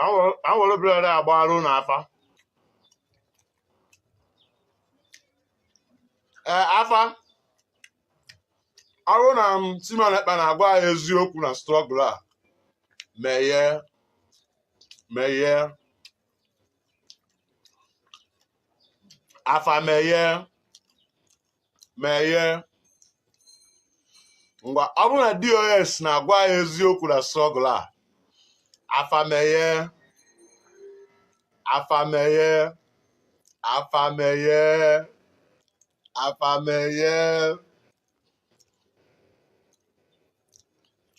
I will be there about Afa. Afa. I want Simon na agwa eziokwu na struggle a. Meye. Afa meye. Ngwa ọ bụrụ na DOS na-agwa eziokwu na struggle a. Afa meye.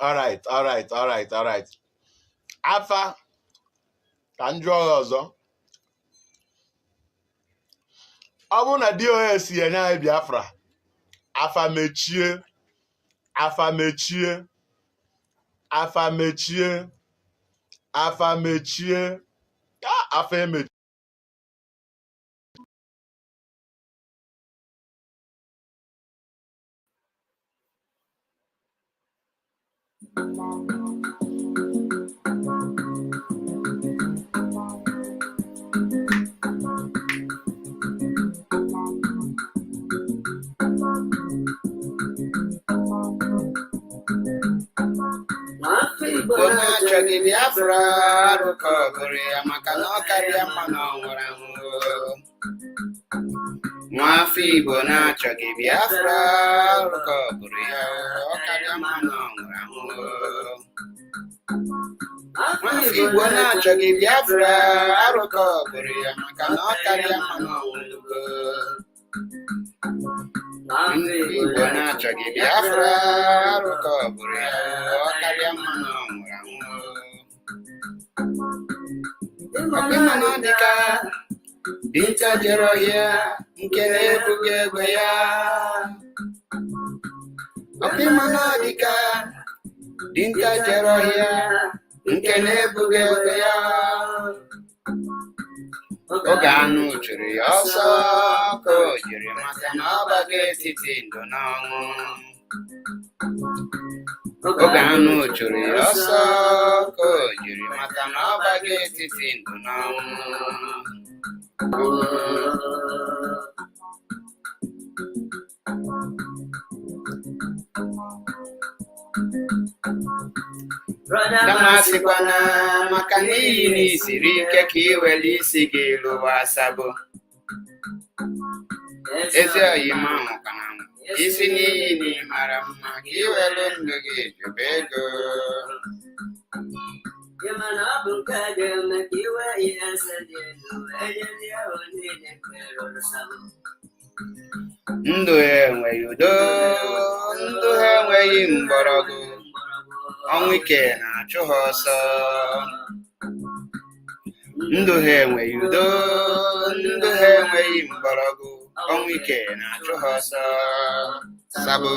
All right. Afa ka njọ ọzọ. Ọ bụrụ na DOS yenye anyị Biafra, afa mechie. Afa emechi. Bona chagi Biafra rukogori amakano karia mano warangu. Mwafi bona chagi Biafra rukogori karia mano warangu. Mwafi bona chagi Biafra rukogori amakano karia mano warangu. Bona chagi Biafra rukogori karia mano. Ọkpịmana dịka dinta jere ọhịa nke na-ebughị egbe ya. Ọkpịmana dịka dinta jere ọhịa nke na-ebughị egbe ya. Oge anụ chụrụ ya ọsọ ka o jiri maka na ọ baghị etiti ndụ na ọnwụ. Oge anụ chụrụ ya ọsọ ka o jiri maka na ọ baghị etiti ndụ na ọnwụ. Damasịkwana maka n'ihi na isiri ike ka iwere isi gị lụwa asabụ. Ezi oyi ma nwụkwana isi n'ihi na ị mara mma ka iwere ndụ gị chụba ego. Ndụ ha enweghị udo, ndụ ha enweghị mgbọrọgwụ, ọnwụ ike na-achụ ha ọsọ. Ndụ ha enweghị udo, ndụ ha enweghị mgbọrọgwụ, ọnwụ ike na-achụ ha ọsọ. Sabo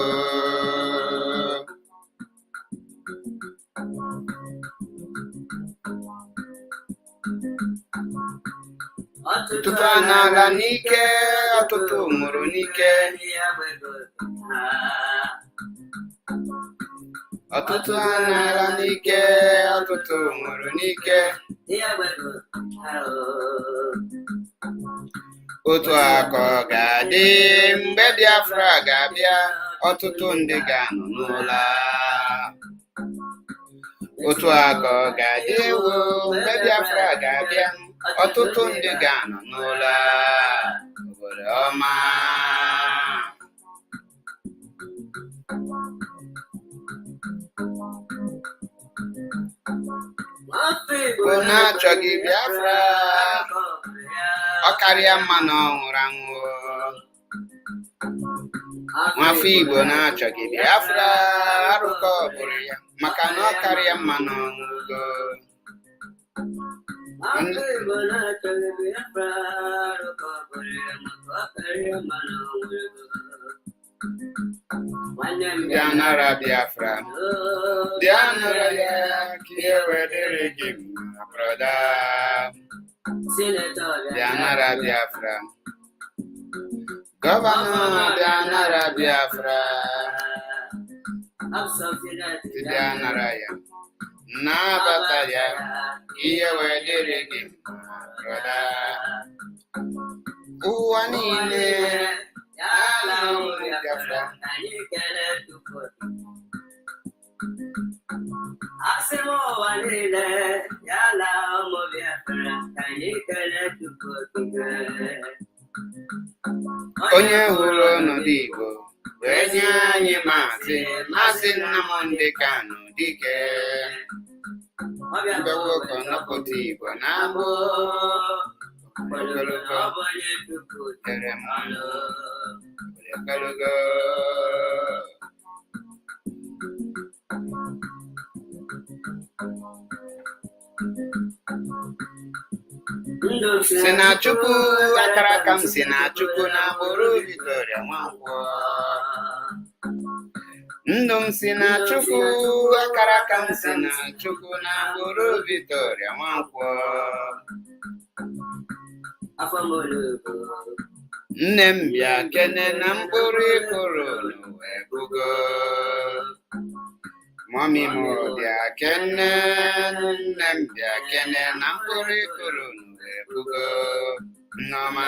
ọtụtụ a na-ala n'ike, ọtụtụ nwụrụ n'ike. Ọtụtụ a na-ala n'ike, ọtụtụ nwụrụ n'ike. Otu aka ọ ga-adị mgbe Biafra ga-abịa, ọtụtụ ndị ga-anọ n'ụla. Otu aka ọ ga-adị mgbe Biafra ga-abịa, ọtụtụ ndị ga-anọ n'ụla. Obodo ọma. Unu achọghị Biafra, ọ karịa mma na ọ nwụrụ anwụ. Nwafọ Igbo na-achọghị Biafra, arụkọ bụrụ ya maka na ọ karịa mma na ọ nwụgo. Bịa nara Biafra, bịa nara ya ka ihe wee dịrị gị mma, broda. Bịa nara Biafra, gọvanọ bịa nara Biafra, bịa nara ya. nabata ya ihe wee dịrị gị brọda. Ụwa niile ala ụmụ Biafra asị m ụwa niile ala ụmụ Biafra ka anyị kelee Chukwu okike. Onye hụrụ ọnọdụ Igbo wee nye anyị Maazị Nnamdi Kanu Dike. Mgbewoke nọpụta Igbo na-abụ ogologo tere mmanụ ogologo. Si na Chukwu akara aka m si na Chukwu na agbụrụ Victoria Nwankwọ. Ndụ m si na Chukwu akara aka m si na Chukwu na agbụrụ Victoria Nwankwọ. Nne m bịa kene na mkpụrụ ịkụrụ n'ụwa ebugo. Mọmị m bịa kene, nne m bịa kene na mkpụrụ ịkụrụ n'ụwa ebugo. Nneọma.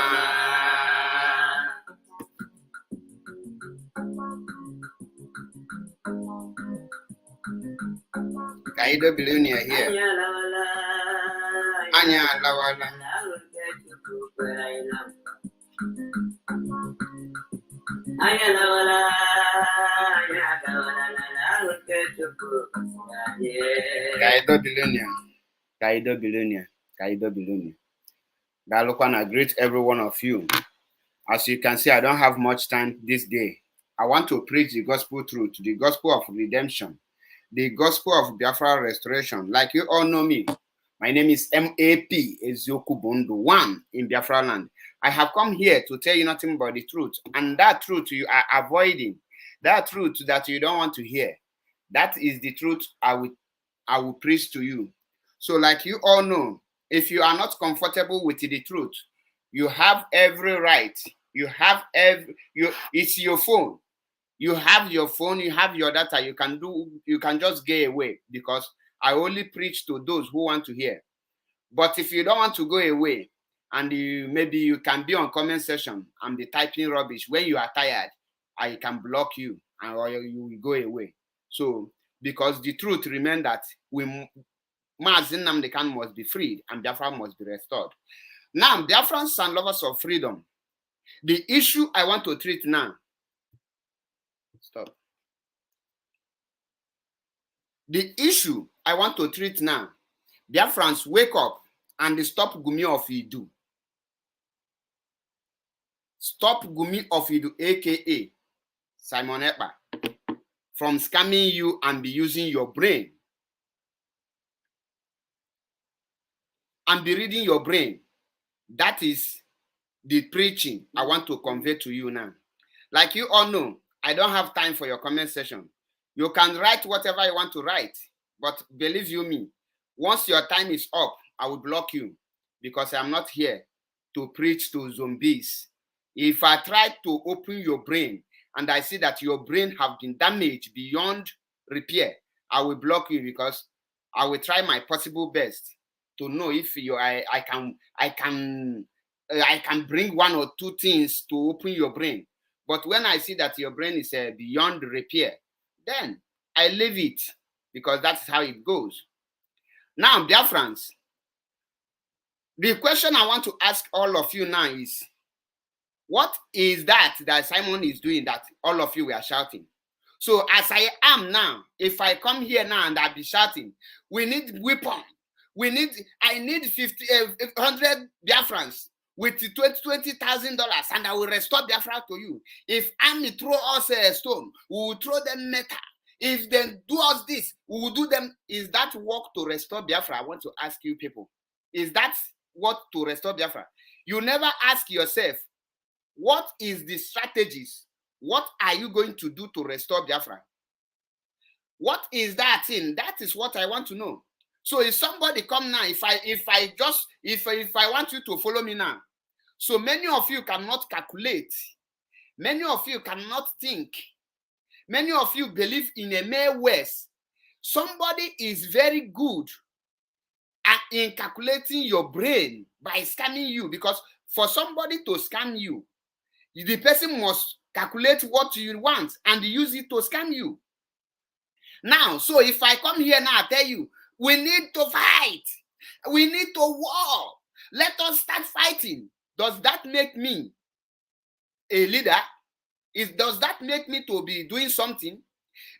Kaido Billionaire here. Anya alawala. Kaido Billionaire. Kaido Billionaire. Kaido Billionaire. Dalukwana, greet every one of you. As you can see, I don't have much time this day. I want to preach the gospel truth, the gospel of redemption, the gospel of Biafra restoration. Like you all know me, my name is MAP Ezioku Bondo 1 in Biafra land. I have come here to tell you nothing but the truth, and that truth you are avoiding, that truth that you don't want to hear, that is the truth I will preach to you. So like you all know, if you are not comfortable with the truth, you have every right. You have it's your phone. You have your phone, you have your data, you can just go away, because I only preach to those who want to hear. But if you don't want to go away, and maybe you can be on comment section and be typing rubbish, when you are tired, I can block you or you will go away. So, because the truth remains that Maazị Nnamdi Kanu must be freed and Biafra must be restored. Now, Biafrans and lovers of freedom, the issue I want to treat now. Stop. The issue I want to treat now, Biafrans, wake up and stop gumi of iduu. Stop gumi of iduu, aka Simon Ekpa, from scamming you and be using your brain. And be reading your brain. That is the preaching I want to convey to you now. Like you all know, I don't have time for your comment section. You can write whatever you want to write, but believe you me, once your time is up, I will block you, because I'm not here to preach to zombies. If I try to open your brain and I see that your brain have been damaged beyond repair, I will block you, because I will try my possible best to know if I can bring one or two things to open your brain. But when I see that your brain is beyond repair, then I leave it, because that's how it goes. Now, Biafrans, the question I want to ask all of you now is, what is that Simon is doing that all of you were shouting? So as I am now, if I come here now and I'll be shouting, we need weapon. I need 100 Biafrans with $20,000 and I will restore Biafra to you. If army throw us a stone, we will throw them metal. If they do us this, we will do them. Is that work to restore Biafra? I want to ask you people. Is that what to restore Biafra? You never ask yourself, what is the strategies? What are you going to do to restore Biafra? What is that thing? That is what I want to know. So if somebody come now, if I want you to follow me now, so many of you cannot calculate, many of you cannot think, many of you believe in a mere words. somebody is very good in calculating your brain by scamming you, because for somebody to scam you, the person must calculate what you want and use it to scam you. Now, so if I come here now, I tell you, we need to fight. We need to war. Let us start fighting. Does that make me a leader? Does that make me to be doing something?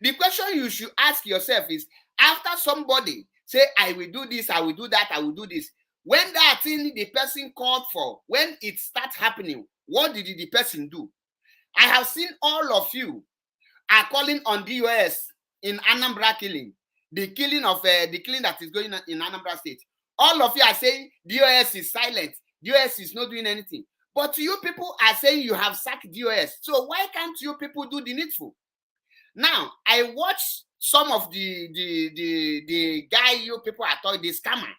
The question you should ask yourself is, after somebody say, I will do this, I will do that, I will do this, when that thing the person called for, when it starts happening, what did the person do? I have seen all of you are calling on DOS in Anambra killing, the killing that is going on in Anambra State. All of you are saying DOS is silent, DOS is not doing anything. But you people are saying you have sacked DOS. So why can't you people do the needful? Now, I watched some of the guy you people are talking, the scammer,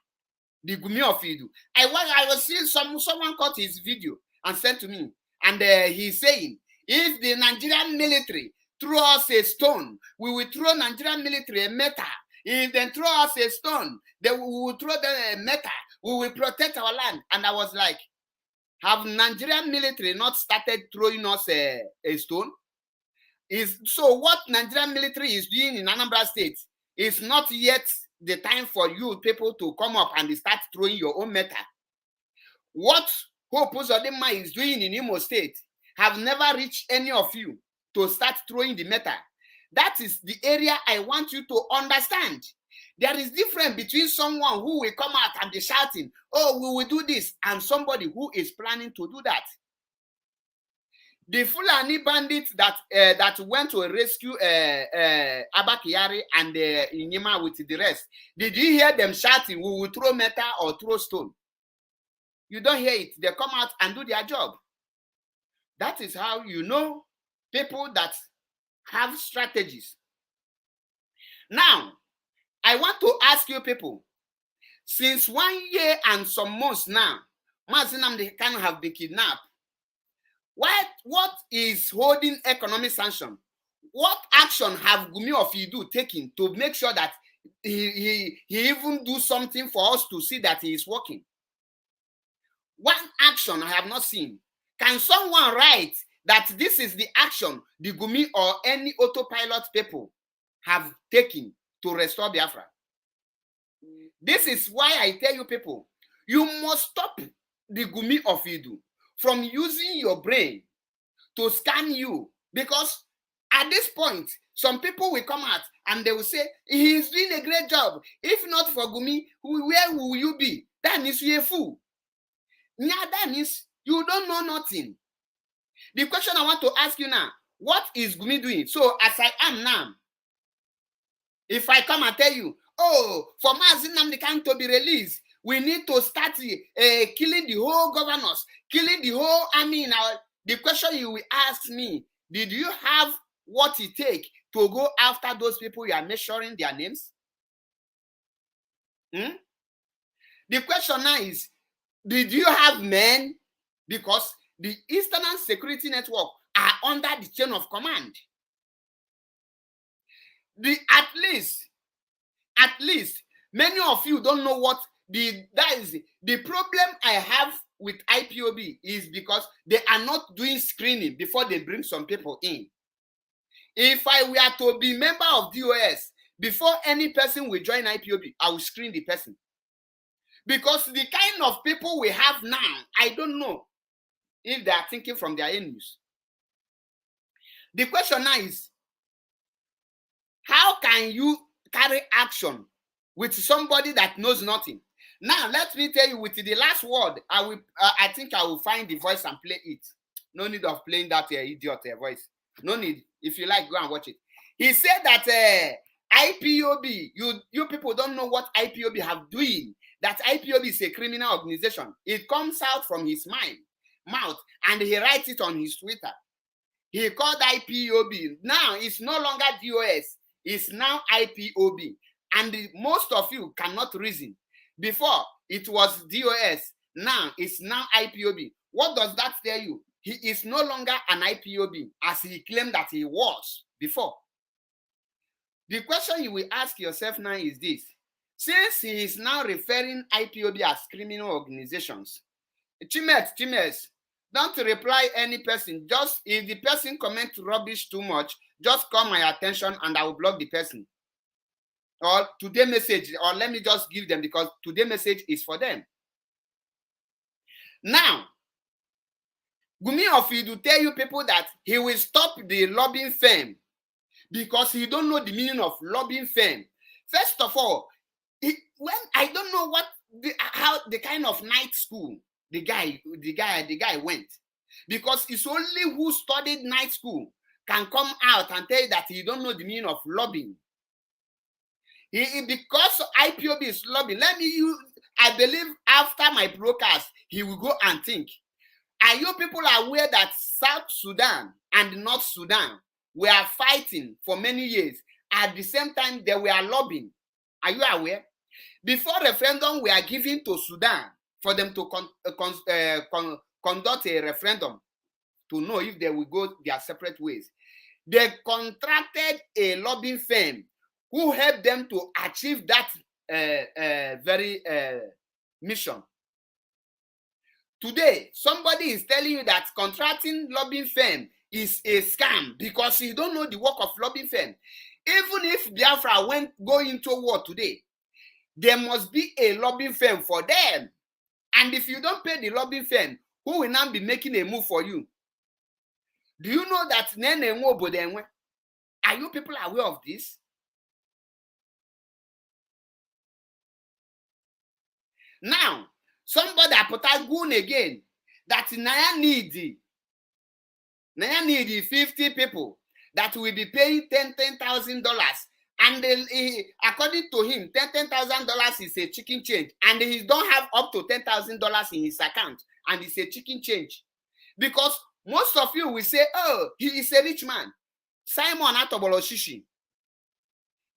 the gumi of iduu. I was seeing someone cut his video and sent to me, and he's saying, if the Nigerian military throw us a stone, we will throw Nigerian military a metal. If they throw us a stone, then we will throw them a metal. We will protect our land. And I was like, have Nigerian military not started throwing us a stone? So what Nigerian military is doing in Anambra State is not yet the time for you people to come up and start throwing your own metal. What Hope Uzodinma is doing in Imo State have never reached any of you to start throwing the metal. That is the area I want you to understand. There is difference between someone who will come out and be shouting, oh, we will do this, and somebody who is planning to do that. The Fulani bandits that went to rescue Abakari and Inyima with the rest, did you hear them shouting, we will throw metal or throw stone? You don't hear it. They come out and do their job. That is how you know people that have strategies. Now, I want to ask you people, since 1 year and some months now, Mazi Nnamdi Kanu have been kidnapped. What is holding economic sanction? What action have Gumi of Iduu taken to make sure that he even do something for us to see that he is working? One action I have not seen. Can someone write that this is the action the Gumi or any autopilot people have taken to restore Biafra? This is why I tell you people, you must stop the Gumi of Iduu from using your brain to scam you, because at this point, some people will come out and they will say, he is doing a great job. If not for Gumi, where will you be? That means you're a fool. Yeah, that means you don't know nothing. The question I want to ask you now, what is Gumi doing? So as I am now, if I come and tell you, oh, for Mazi Nnamdi Kanu to be released, we need to start killing the whole governors, killing the whole army. Now, the question you will ask me, did you have what it takes to go after those people you are measuring their names? The question now is, did you have men? Because the Eastern Security Network are under the chain of command. At least, many of you don't know what the problem I have with IPOB is because they are not doing screening before they bring some people in. If I were to be member of DOS, before any person will join IPOB, I will screen the person. Because the kind of people we have now, I don't know if they are thinking from their enemies. The question now is, how can you carry action with somebody that knows nothing? Now, let me tell you with the last word, I think I will find the voice and play it. No need of playing that idiot voice. No need. If you like, go and watch it. He said that IPOB, you people don't know what IPOB have doing. That IPOB is a criminal organization. It comes out from his mouth, and he writes it on his Twitter. He called IPOB. Now it's no longer DOS. It's now IPOB. And most of you cannot reason. Before, it was DOS. Now, it's now IPOB. What does that tell you? He is no longer an IPOB as he claimed that he was before. The question you will ask yourself now is this. Since he is now referring IPOB as criminal organizations, Chimes, don't reply any person. Just if the person comments rubbish too much, just call my attention and I will block the person. Or today message, or let me just give them, because today message is for them. Now, Gumi of Iduu tell you people that he will stop the lobbying firm because he don't know the meaning of lobbying firm. First of all, when I don't know how the kind of night school the guy went, because it's only who studied night school can come out and tell you that he don't know the meaning of lobbying. Because IPOB is lobbying. I believe after my broadcast, he will go and think. Are you people aware that South Sudan and North Sudan were fighting for many years? At the same time, they were lobbying. Are you aware? Before referendum were given to Sudan for them to conduct a referendum to know if they will go their separate ways, they contracted a lobbying firm who helped them to achieve that very mission. Today, somebody is telling you that contracting lobbying firm is a scam because you don't know the work of lobbying firm. Even if Biafra go into war today, there must be a lobbying firm for them. And if you don't pay the lobbying firm, who will now be making a move for you? Do you know that? Are you people aware of this? Now, somebody put a goon again that Naya need 50 people that will be paying $10,000. And according to him, $10,000 is a chicken change. And he don't have up to $10,000 in his account. And it's a chicken change. Because most of you will say, oh, he is a rich man. Simon Atoboloshishi.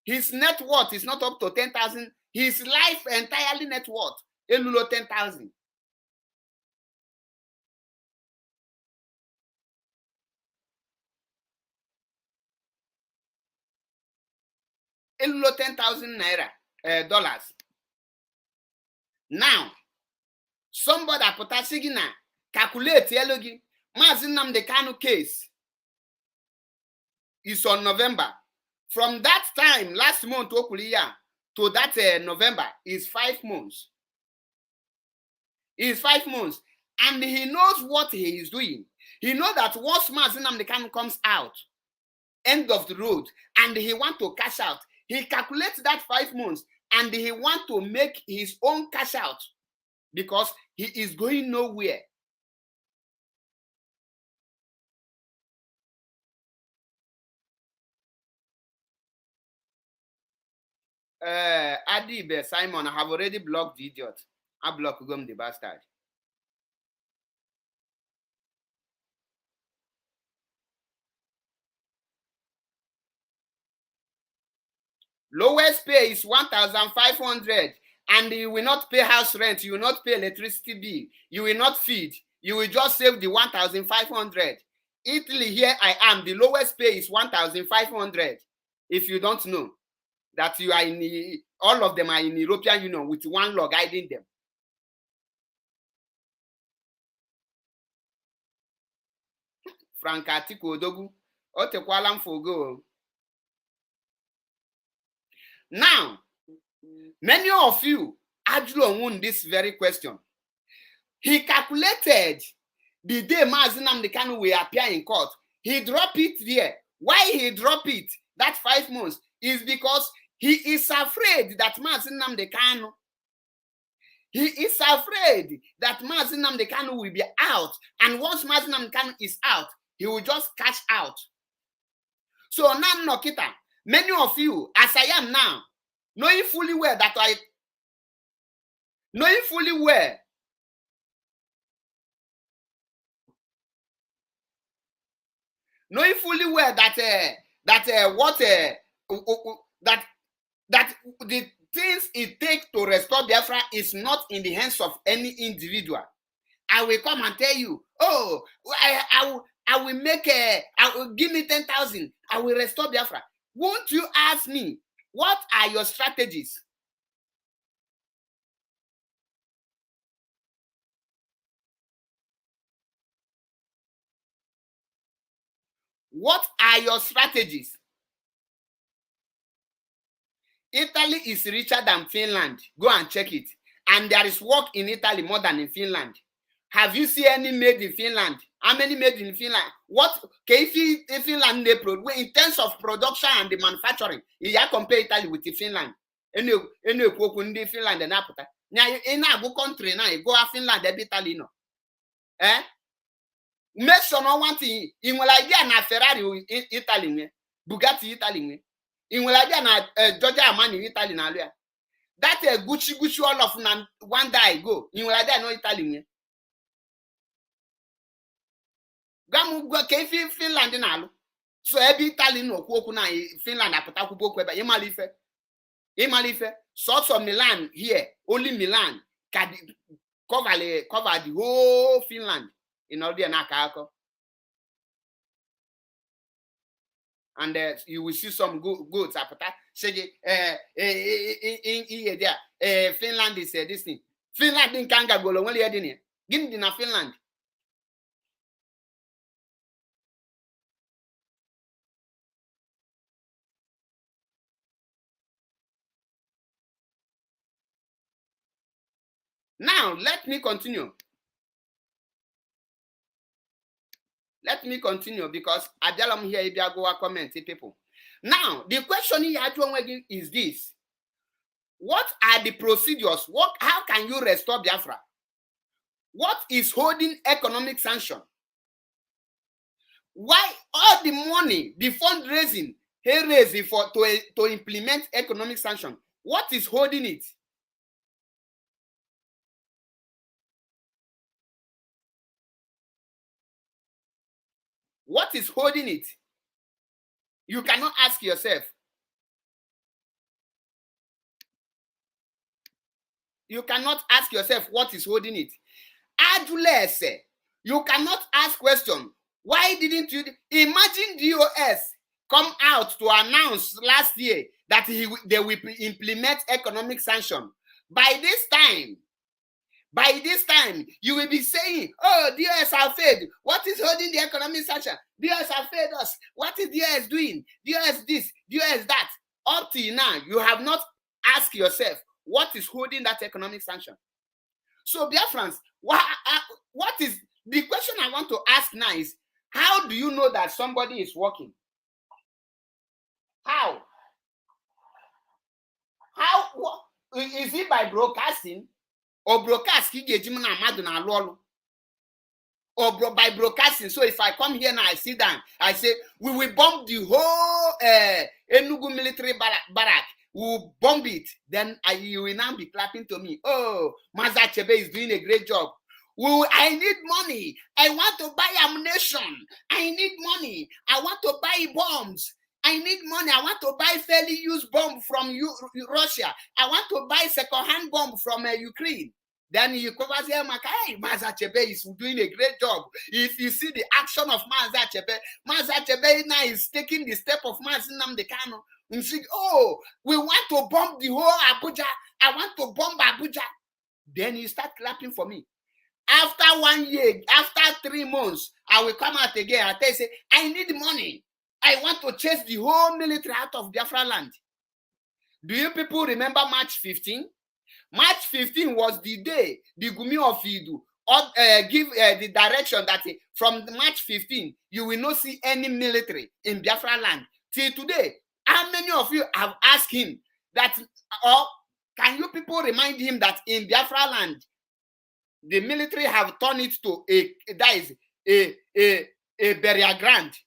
His net worth is not up to 10,000. His life entirely net worth. Elulo 10,000. Elulo 10,000 naira dollars. Now, somebody put a sigina calculate elogi. Mazinam the Kanu case is on November. From that time, last month, to that November is 5 months. It's 5 months. And he knows what he is doing. He knows that once Mazinam the Kanu comes out, end of the road, and he want to cash out, he calculates that 5 months, and he want to make his own cash out because he is going nowhere. Adibe Simon, I have already blocked the idiot. I block Gum the bastard. Lowest pay is 1,500, and you will not pay house rent, you will not pay electricity bill, you will not feed, you will just save the 1,500. Italy, here I am, the lowest pay is 1,500. If you don't know that you are in all of them are in European Union with one law guiding them. Frank Atiku Odogu, Otekwalam Fogo. Now, many of you won this very question. He calculated the day Mazinam the Kanu will appear in court. He dropped it there. Why he dropped it? That 5 months is because he is afraid that Mazinam the Kanu. He is afraid that Mazinam the Kanu will be out. And once Mazinam the Kanu is out, he will just cash out. So now, Nokita, many of you, as I am now, knowing fully well that knowing fully well that the things it takes to restore Biafra is not in the hands of any individual. I will come and tell you, oh, I will make give me 10,000. I will restore Biafra. Won't you ask me, what are your strategies? What are your strategies? Italy is richer than Finland. Go and check it. And there is work in Italy more than in Finland. Have you seen any made in Finland? How many made in Finland? What in Finland they produce in terms of production and the manufacturing? You compare Italy with Finland. Any Finland and Africa. Now in a country now, you go to Finland, they be Italy no. Make sure no one thing. In will idea na Ferrari Italy, Bugatti Italy. In will idea na Georgia Armani Italy na lua. That Gucci all of one day go. In will idea no Italy. Gamu go ke Finland na alu. So every Italy no kwoku na Finland apota kwubo kweba Imalife. Sorts of Milan here, only Milan can cover the whole Finland in all the Nakako. And you will see some goods apota. Say Finland is this thing. Finland in Kanga go only here. Give me na Finland. Now, let me continue. Let me continue because Ajalam here if you go comment people. Now, the question here is this. What are the procedures? How can you restore Biafra? What is holding economic sanction? Why all the money, the fundraising, he raised to implement economic sanction? What is holding it? What is holding it? You cannot ask yourself. You cannot ask yourself what is holding it. Adulese, you cannot ask question. Why didn't you imagine DOS come out to announce last year that they will implement economic sanction? By this time, you will be saying, oh, DOS have failed. What is holding the economic sanction? DOS have failed us. What is DOS doing? DOS this, DOS that. Up till now, you have not asked yourself, what is holding that economic sanction? So, Biafrans, what is the question I want to ask now is, how do you know that somebody is working? How? Is it by broadcasting? Or broadcast or by broadcasting? So if I come here now, I sit down, I say, we will bomb the whole Enugu military barrack. We will bomb it. Then you will now be clapping to me. Oh, Maza Chebe is doing a great job. I need money. I want to buy ammunition. I need money. I want to buy bombs. I need money. I want to buy fairly used bomb from Russia. I want to buy second-hand bomb from Ukraine. Then you cover there, hey, Maza Chebe is doing a great job. If you see the action of Maza Chebe now is taking the step of Mazinam Dekano. And say, oh, we want to bomb the whole Abuja. I want to bomb Abuja. Then you start clapping for me. After 1 year, after 3 months, I will come out again and say, I need money. I want to chase the whole military out of Biafra land. Do you people remember March 15? March 15 was the day the gumi of iduu give the direction that from March 15, you will not see any military in Biafra land. Till today, how many of you have asked him that, or can you people remind him that in Biafra land, the military have turned it to a burial ground?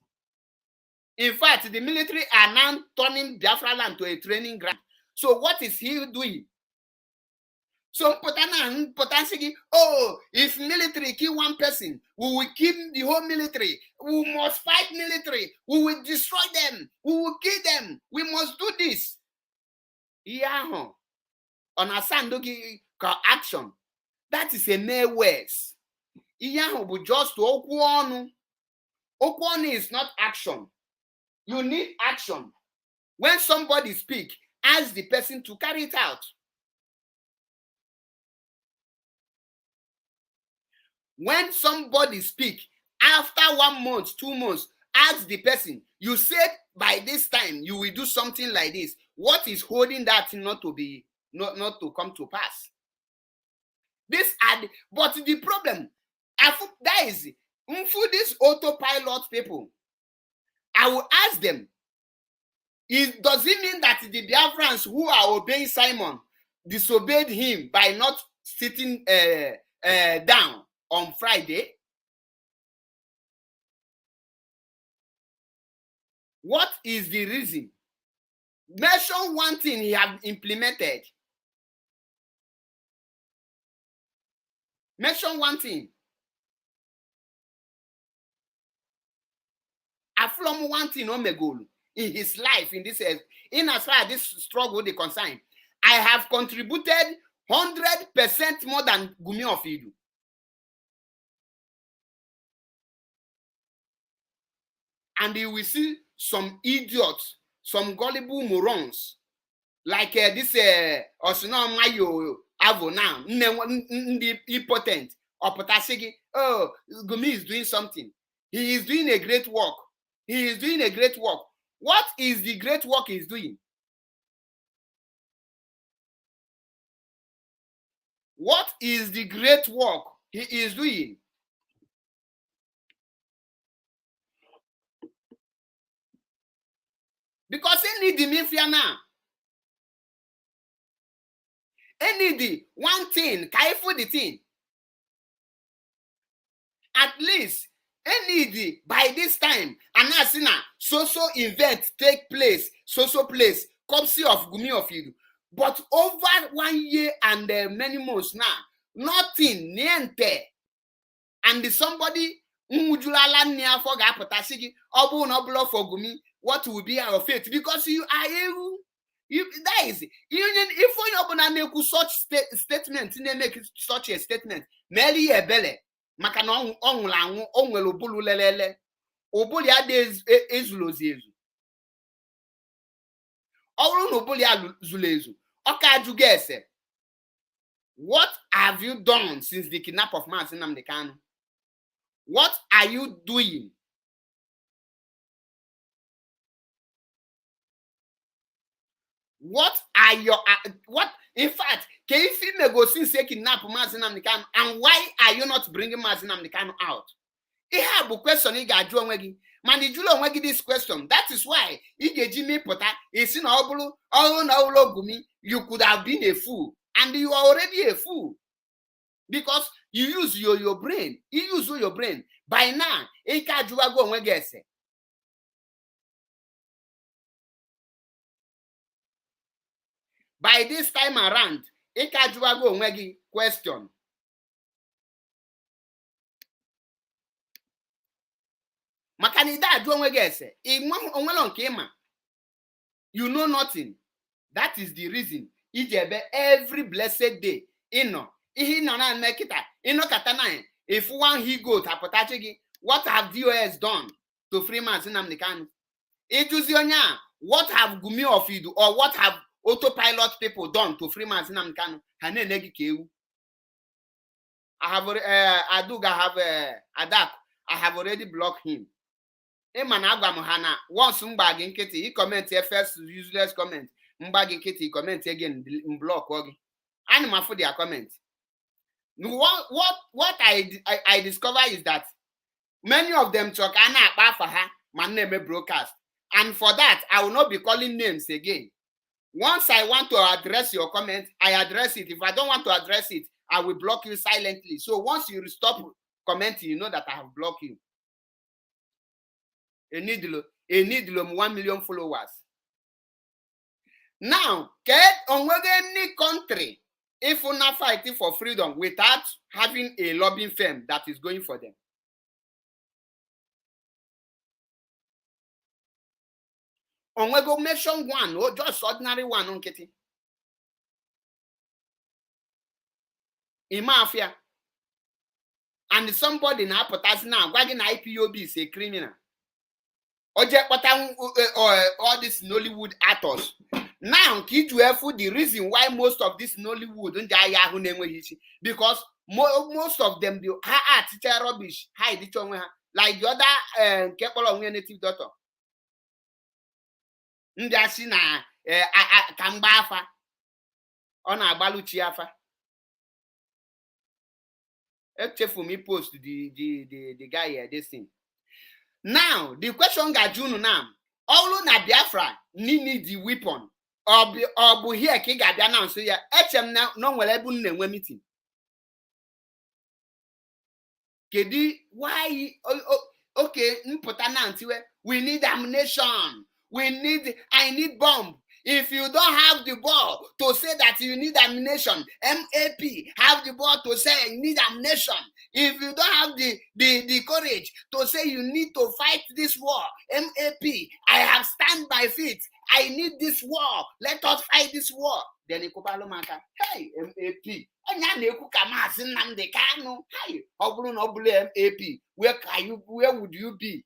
In fact, the military are now turning Biafra land to a training ground. So what is he doing? So oh, if military kill one person, we will kill the whole military. We must fight military. We will destroy them. We will kill them. We must do this. Yeah, on a sandogi action. That is a mere words. Yeah, but just to Okwonu. Okwonu is not action. You need action. When somebody speak, ask the person to carry it out. When somebody speak, after 1 month, 2 months, ask the person, you said by this time you will do something like this. What is holding that thing not to come to pass? But the problem, that is, for these autopilot people, I will ask them, does it mean that the Biafrans who are obeying Simon disobeyed him by not sitting down on Friday? What is the reason? Mention one thing he have implemented. Mention one thing. Aflom one thing omegolu in his life, in this, in as far as this struggle is concerned. I have contributed 100% more than Gumi of Iduu. And you will see some idiots, some gullible morons, like this Osino Mayo Avo now, impotent, or Potasigi. Oh, Gumi is doing something. He is doing a great work. He is doing a great work. What is the great work he is doing? What is the great work he is doing? Because he need the mafia now. He need the one thing, careful the thing. At least, he need the, by this time, Anasina, so event take place, place, courtesy of Gumi of Iduu. But over 1 year and many months now, nothing, niente. And somebody, Mujulala near for Gapotashiki, Obu Noblo for Gumi, what will be our fate? Because you are that is union. If you open make such statement, you make such a statement. Mary Ebele, Makano onlangu onwelo bulu lelele, obuli ade ezulozezu. Olu no buli azulezu. Oka jugese. What have you done since the kidnap of Mazi Nnamdi Kanu? What are you doing? What are your what? In fact, can you feel me go since they kidnap Mazi Nnamdi Kanu, and why are you not bringing Mazi Nnamdi Kanu out? He have a question. He got Juanwegi. Man, you don't this question. That is why he get Jimmy Potter. He's in Obulu. Oh no, Gumi. You could have been a fool, and you are already a fool because you use your brain. You use your brain. By now, he can't go and guess. By this time around, he can't go and question. Makanida do guess. You know nothing. That is the reason. Every blessed day, if one he go to what have DOS done to free Mazi Nnamdi Kanu? It is what have Gumi of Iduu or what have autopilot people done to free Mazi Nnamdi Kanu? I have Adak. I have already blocked him. Once Mbagi Nkiti, he comment first useless comment. Mbagi Nkiti comment again block. Anima for their comment. What I discover is that many of them talk for her, my name broadcast. And for that, I will not be calling names again. Once I want to address your comment, I address it. If I don't want to address it, I will block you silently. So once you stop commenting, you know that I have blocked you. A need 1 million followers. Now, get on whether any country, if we're not fighting for freedom without having a lobbying firm that is going for them. On we go mention one or just ordinary one on Kitty. In mafia. And somebody now put us now, wagging IPOB is a criminal. all these Nollywood actors. Now, the reason why most of this Nollywood because most of them do teacher rubbish, like the other native daughter. Ndasi na kamba afa ona agbaluchi afa. For me post the guy here this thing. Now the question got you now. All na Biafra need the weapon. Or here ki ga bia now so ya HM now no nwere ebu na-enwe meeting. Kedi why okay mpụta na ntiwe we need ammunition. I need bomb. If you don't have the ball to say that you need ammunition, MAP have the ball to say you need ammunition. If you don't have the courage to say you need to fight this war, MAP, I have stand by feet. I need this war. Let us fight this war. Then Ikubalo Maka, hey, MAP. Hey, MAP, where would you be?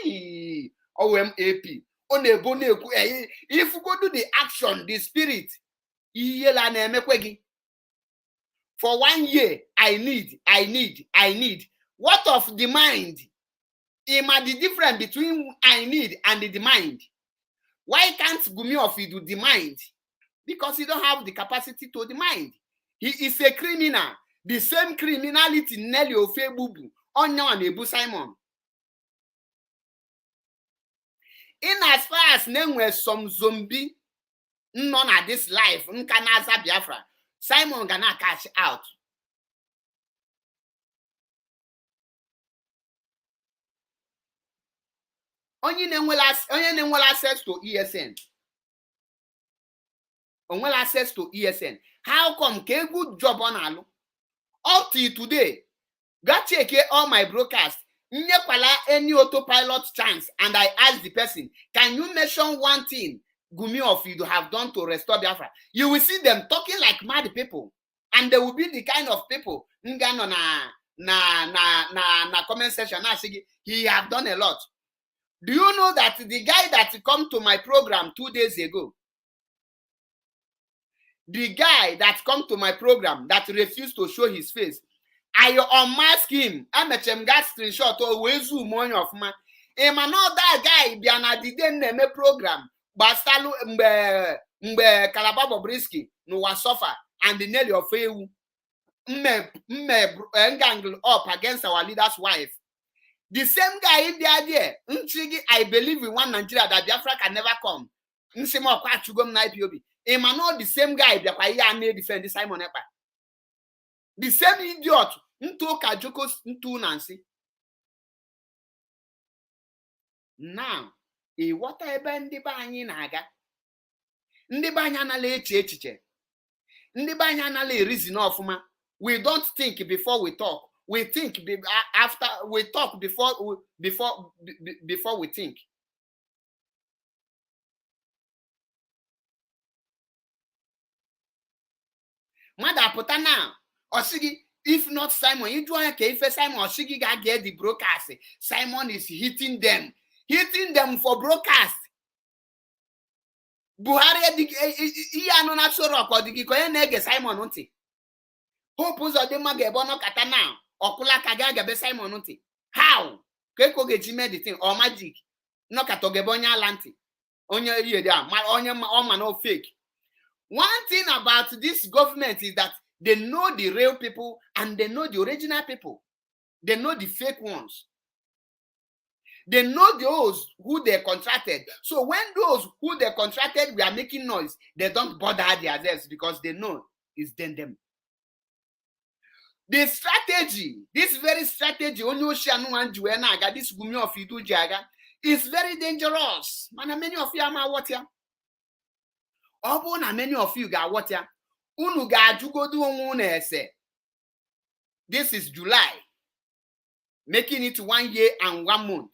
Hey, OMAP. If you go do the action, the spirit, for 1 year, I need. What of the mind? The difference between I need and the mind. Why can't Gumi of you do the mind? Because he don't have the capacity to the mind. He is a criminal. The same criminality Nelly Ofe Bubu, Onya and Ebu Simon. In as far as name were some zombie, none at this life, Nkanaza Biafra, Simon gonna catch out. Only name will access to ESN. Only access to ESN. How come? Ke good job on Alu? Up till today, got check all my broadcasts. Any autopilot chance, and I ask the person, can you mention one thing Gumi of you have done to restore Biafra? You will see them talking like mad people, and they will be the kind of people na comment section. He have done a lot. Do you know that the guy that come to my program 2 days ago, the guy that come to my program that refused to show his face, I unmask him. I'm a got screenshot or we zoom on of man. Know that guy biana didn't name a program. Bastalu mbe Kalababo Brisky no was suffer and the Nelly of Feu gangle up against our leader's wife. The same guy in the idea. I believe in one Nigeria that Biafra can never come. Nsimo kwa chugom na IPOB. Know the same guy that I may defend Simon Epa. The same idiot. Nto Kajokos Ntu Nancy. Now, what I bend the banyi naga? Ndi banyana le echiche. Ndi banyana le reason of ma. We don't think before we talk. We think after we talk before we think. Mada pota now. Osigi. If not Simon, you don't care Simon or Shigi get the broadcast. Simon is hitting them for broadcast. Buhari anona soro ko digi ko nege Simon unti. Hope uzo de mage bono kata now. Okula kaga be Simon unti. How? Keko ge jime the thing or magic. No katoge bonya lanti. Onye ye dia, onye man no fake. One thing about this government is that they know the real people and they know the original people. They know the fake ones. They know those who they contracted. So when those who they contracted were making noise, they don't bother themselves because they know it's them. The strategy, this very strategy, this Gumi of Iduu Jaga, is very dangerous. Man, many of you are what ya? Many of you got what ya? This is July, making it 1 year and 1 month.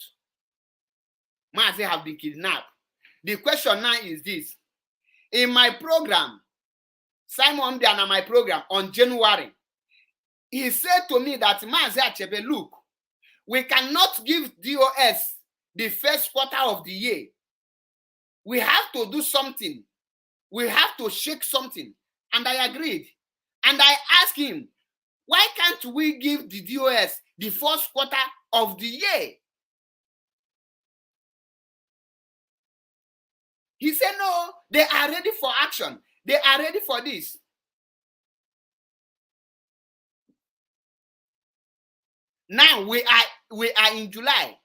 Maze have been kidnapped. The question now is this. In my program, Simon Diana, my program on January, he said to me that Maze Achebe, look, we cannot give DOS the first quarter of the year, we have to do something. We have to shake something. And I agreed. And I asked him, why can't we give the DOS the first quarter of the year? He said, no, they are ready for action. They are ready for this. Now we are in July.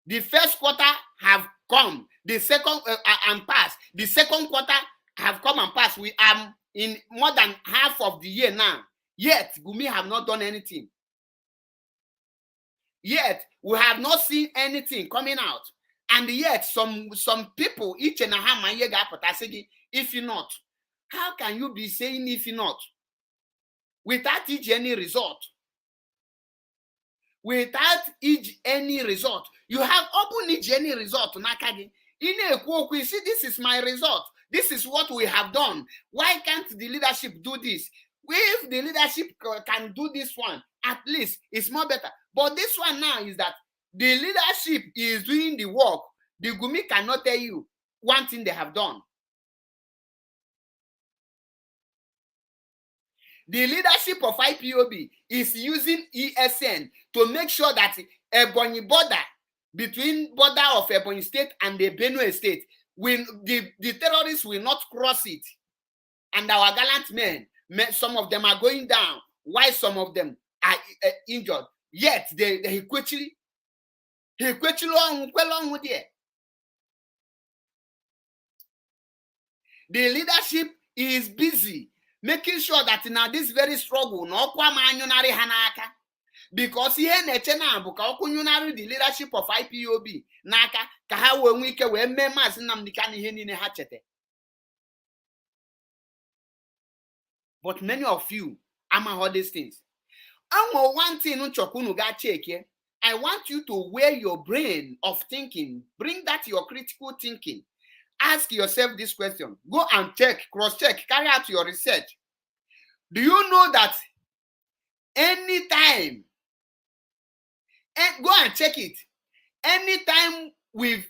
The first quarter have come. The second and passed. The second quarter have come and passed. We are in more than half of the year now. Yet Gumi have not done anything. Yet we have not seen anything coming out. And yet some people, each and a half man saying, if you not, how can you be saying if you not? Without any result. Without any result. You have opened any result. You see, this is my result. This is what we have done. Why can't the leadership do this? If the leadership can do this one, at least it's more better. But this one now is that the leadership is doing the work. The Gumi cannot tell you one thing they have done. The leadership of IPOB is using ESN to make sure that Ebonyi border, between border of Ebonyi State and the Benue State, the terrorists will not cross it. And our gallant men, some of them are going down, while some of them are injured. Yet they quickly long with it. The leadership is busy making sure that now this very struggle no kwa manyonari hanaka, because here nechena buka okunyonari the leadership of IPOB naka ka ha we nwike we mema sinamdika na ihe niile ha chete. But many of you ama all these things. And one thing unchokunu ga check here. I want you to wear your brain of thinking. Bring that your critical thinking. Ask yourself this question. Go and check, cross-check, carry out your research. Do you know that anytime, and go and check it, anytime we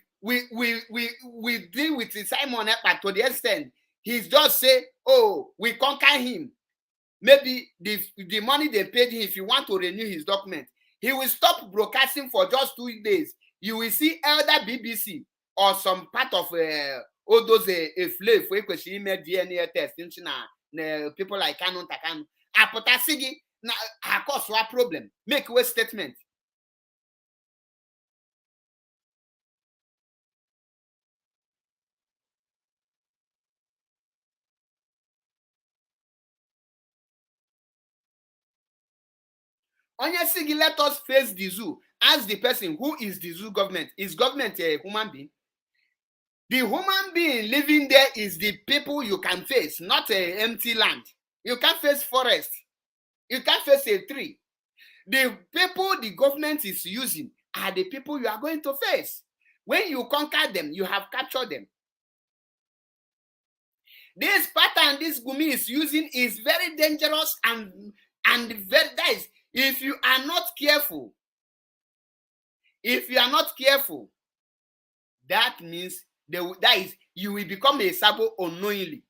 deal with Simon Ekpa to the extent he's just say, oh, we conquer him. Maybe the money they paid him, if you want to renew his document, he will stop broadcasting for just 2 days. You will see elder BBC or some part of all those flav for DNA test people like Canon Takano. Apotasigi na cause what problem. Make a statement. Onyesigi, let us face the zoo. Ask the person who is the zoo government. Is government a human being? The human being living there is the people you can face, not an empty land. You can't face forest. You can't face a tree. The people the government is using are the people you are going to face. When you conquer them, you have captured them. This pattern this Gumi is using is very dangerous and very nice. If you are not careful, that means you will become a sabo unknowingly.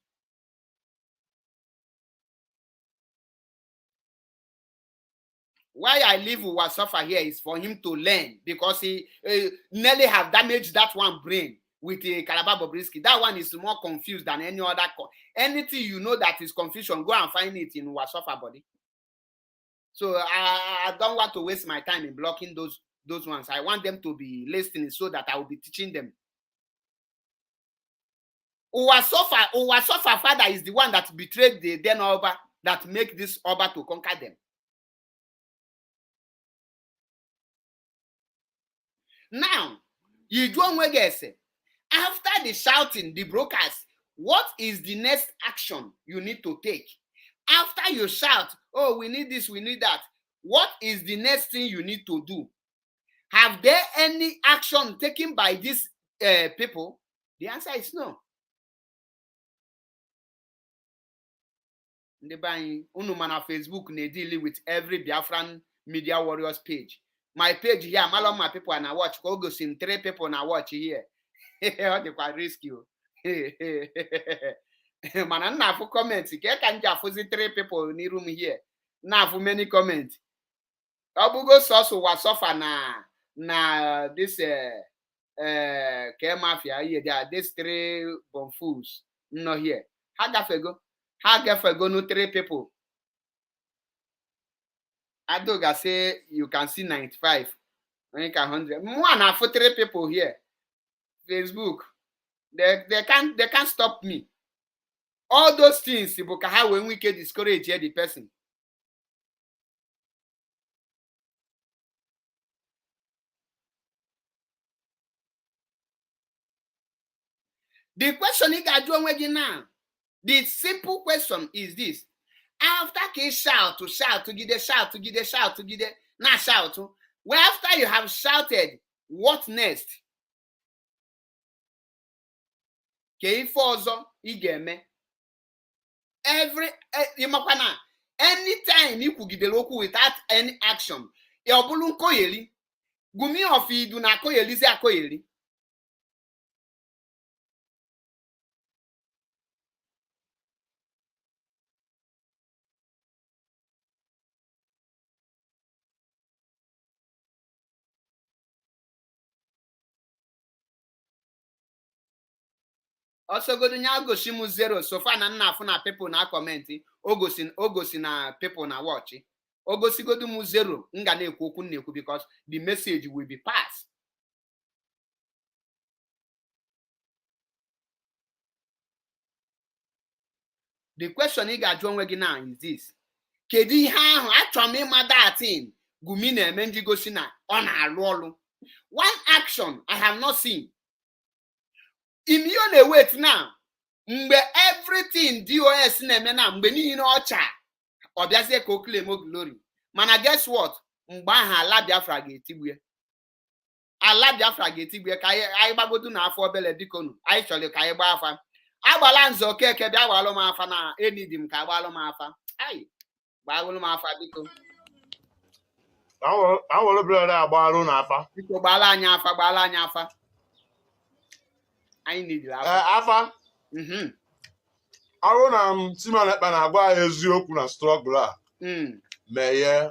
Why I leave Wasofa here is for him to learn, because he nearly have damaged that one brain with Calabar Bobrisky. That one is more confused than any other. Anything you know that is confusion, go and find it in Wasofa body. So I don't want to waste my time in blocking those ones. I want them to be listening so that I will be teaching them. Uwasofa father is the one that betrayed the then Oba, that make this Oba to conquer them. Now, after the shouting, the brokers, what is the next action you need to take? After you shout, oh, we need this, we need that, what is the next thing you need to do? Have there any action taken by these people? The answer is no. Unumana Facebook, they deal with every Biafran Media Warriors page. my page here, malum my people na watch, go see 3 people na watch here. Ọ dịkwa risky. Mana nna afụ comment ke ka nji afụzi 3 people in room here. Na afụ many comment. Ọ bụgo soso wa sofa na this ke mafia here there these 3 bonfools no here. Ha gafego no 3 people. Adoga say you can see 95. When you can 100. One for 3 people here. Facebook. They can't stop me. All those things when we can discourage the person. The question you got doing now. The simple question is this. After he shout to give the shout, not shout. Well, after you have shouted, what next? Anytime you could give the local without any action, gumi of iduu na koyeli akoyeli. Also go to Nyagoshimu 0 so far na people na comment ogosi na people na watch. Ogosi go to mu 0 nga na ekwu okwu na-ekwu because the message will be passed. The question you got onwe gị now is this. Kedu ihe ahụ achọrọ m ịma datin gumi na-eme nji gosi na ọ na-arụ ọrụ. One action I have not seen. Immune wait now. Mgbe everything DOS na-eme na mgbe niile ọcha ọbịazie ka o claim glory. Mana guess what? Mgbe ahụ ala Biafra ga-etigbuye. Ala Biafra ga-etigbuye ka anyị gbagodu na afọ obele bikonu. Anyị chọrọ ka anyị gbaa afa. Agbala nzọ keke bịa gbalụ m afa na enidi m ka gbalụ m afa. Ai, gbalụ m afa biko. Awolo brother agbalụ na afa. Biko gbala anyị afa. I need afa. Arụ na Timanekpa na-agwa eziokwu na struggle a. Meye.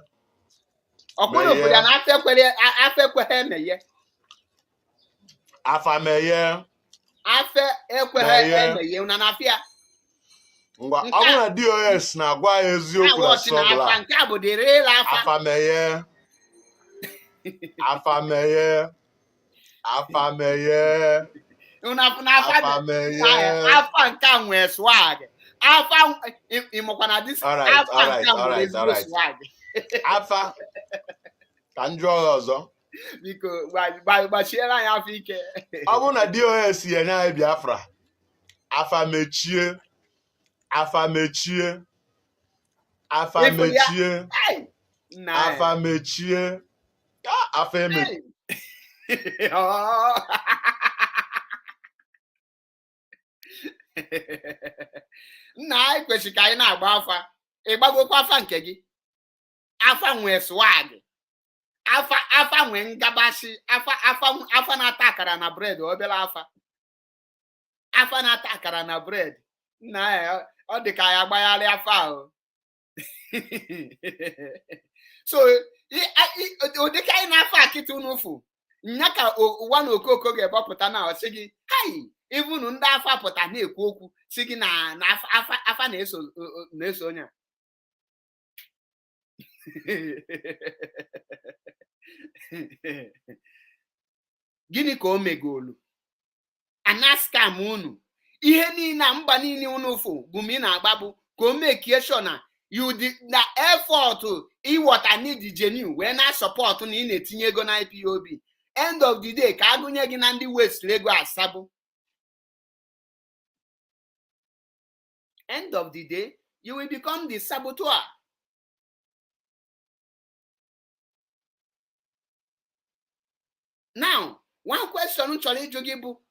Ọkwụrụ obodo ya na afekweghị emeye. Afa meye. Ekweghị emeye una na afịa. Ngwa ọ bụ na DOS na-agwa eziokwu na struggle a. Nke a bụ the real afa. Afa meye. Afa meye. Afa meye. Afa nka nwe swag. Afa imokwana this. Afa nka nwe swag. Afa ka njọ ọzọ. Biko gbachiela anyị afọ ike. Ọ bụ na DOS ya na Biafra. Afa mechie. Afa mechie. Afa mechie. Afa mechie. Afa eme. Nna anyị kwesịrị ka anyị na-agba afa. Ịgbagokwa afa nke gị. Afa nwe swag. Afa nwe ngabashi. Afa na-ata akara na bread obere afa. Afa na-ata akara na bread. Nna ọ dị ka ya agbagharị afa ahụ. So ụdị ka anyị na-afa akịta unufu. Nya ka ụwa na okoko ga-ebọpụta na ọsị gị. Hai! Even ndị afa pụta na-ekwu okwu si gị na afa na-eso onye a. Gịnị ka o megolu? Anaska m unu. Ihe niile mba niile unu fụ gumi na-agbabụ ka o mekie sure na you na effort ịghọta need genuine wee na support na ị na-etinye ego na IPOB. End of the day ka agụnye gị na ndị West ego asabụ. End of the day, you will become the saboteur. Now, one question chọrọ ịjụ gị bụ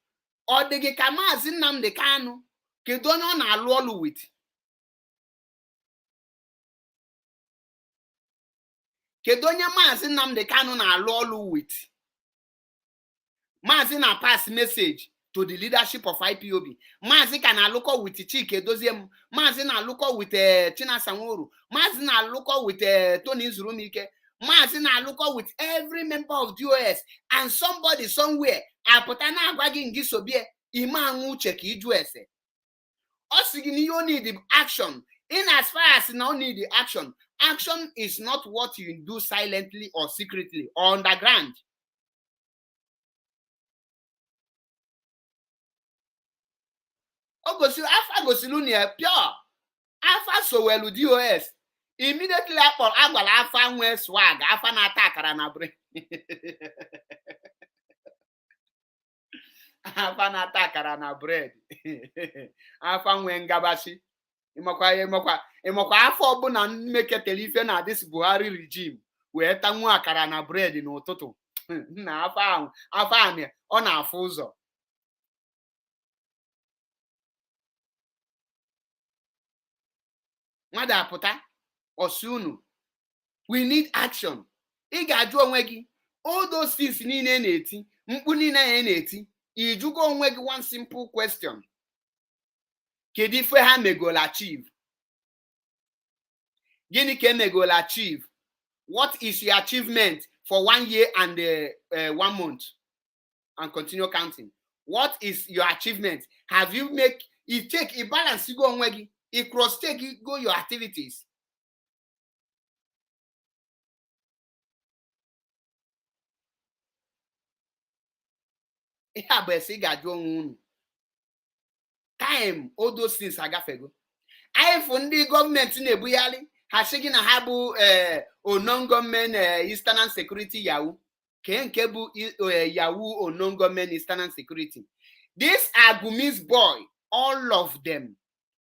ọ dị gị ka Maazị Nnamdi Kanu kedu onye ọ na-alụ ọlụ with? kedu onye Maazị Nnamdi Kanu na-alụ ọlụ with? Maazị na pass message to the leadership of IPOB. Maazị ka na-alụkọ with Chike Doziem. Maazị na-alụkọ with Chinasa Nworu. Maazị na-alụkọ with Tony Nzurumike. Maazị na-alụkọ with every member of DOS, and somebody somewhere apụta na-agwa gị ngị sobie ime anwụ uche ka iju ese. Ọ sị gị na you need action. In as far as now need the action, action is not what you do silently or secretly or underground. Afa gosilu ni pure. Afa so welu DOS. Immediately agwala afa nwe swag, afa na-ata akara na bread. Afa na-ata akara na bread. Afa nwe ngabashi. Ịmakwa afọ ọbụla mmeketele ife na this Buhari regime wee tanwu akara na bread n'ụtụtụ. Na afọ ahụ ọ na-afụ ụzọ. Mmadụ apụta ọsị unu, we need action. Ị ga-ajụ onwe gị all those things niile na-eti, mkpu niile ya na-eti, ijugo onwe gị one simple question. Kedu ife ha megolo achieve? Gịnị ka emegolo achieve? What is your achievement for 1 year and 1 month? And continue counting. What is your achievement? Have you make it take a balance? You go onwe gị, a cross take you go your activities. Ihe a bụ esi ga-ajụ onwe unu. Time all those things agafego. Anyị fụ ndị gọọmenti na-ebugharị ha sị gị na ha bụ non-government Eastern Security Yahoo. Nke bụ Yahoo non-government Eastern Security. These are Gumi's boy, all of them.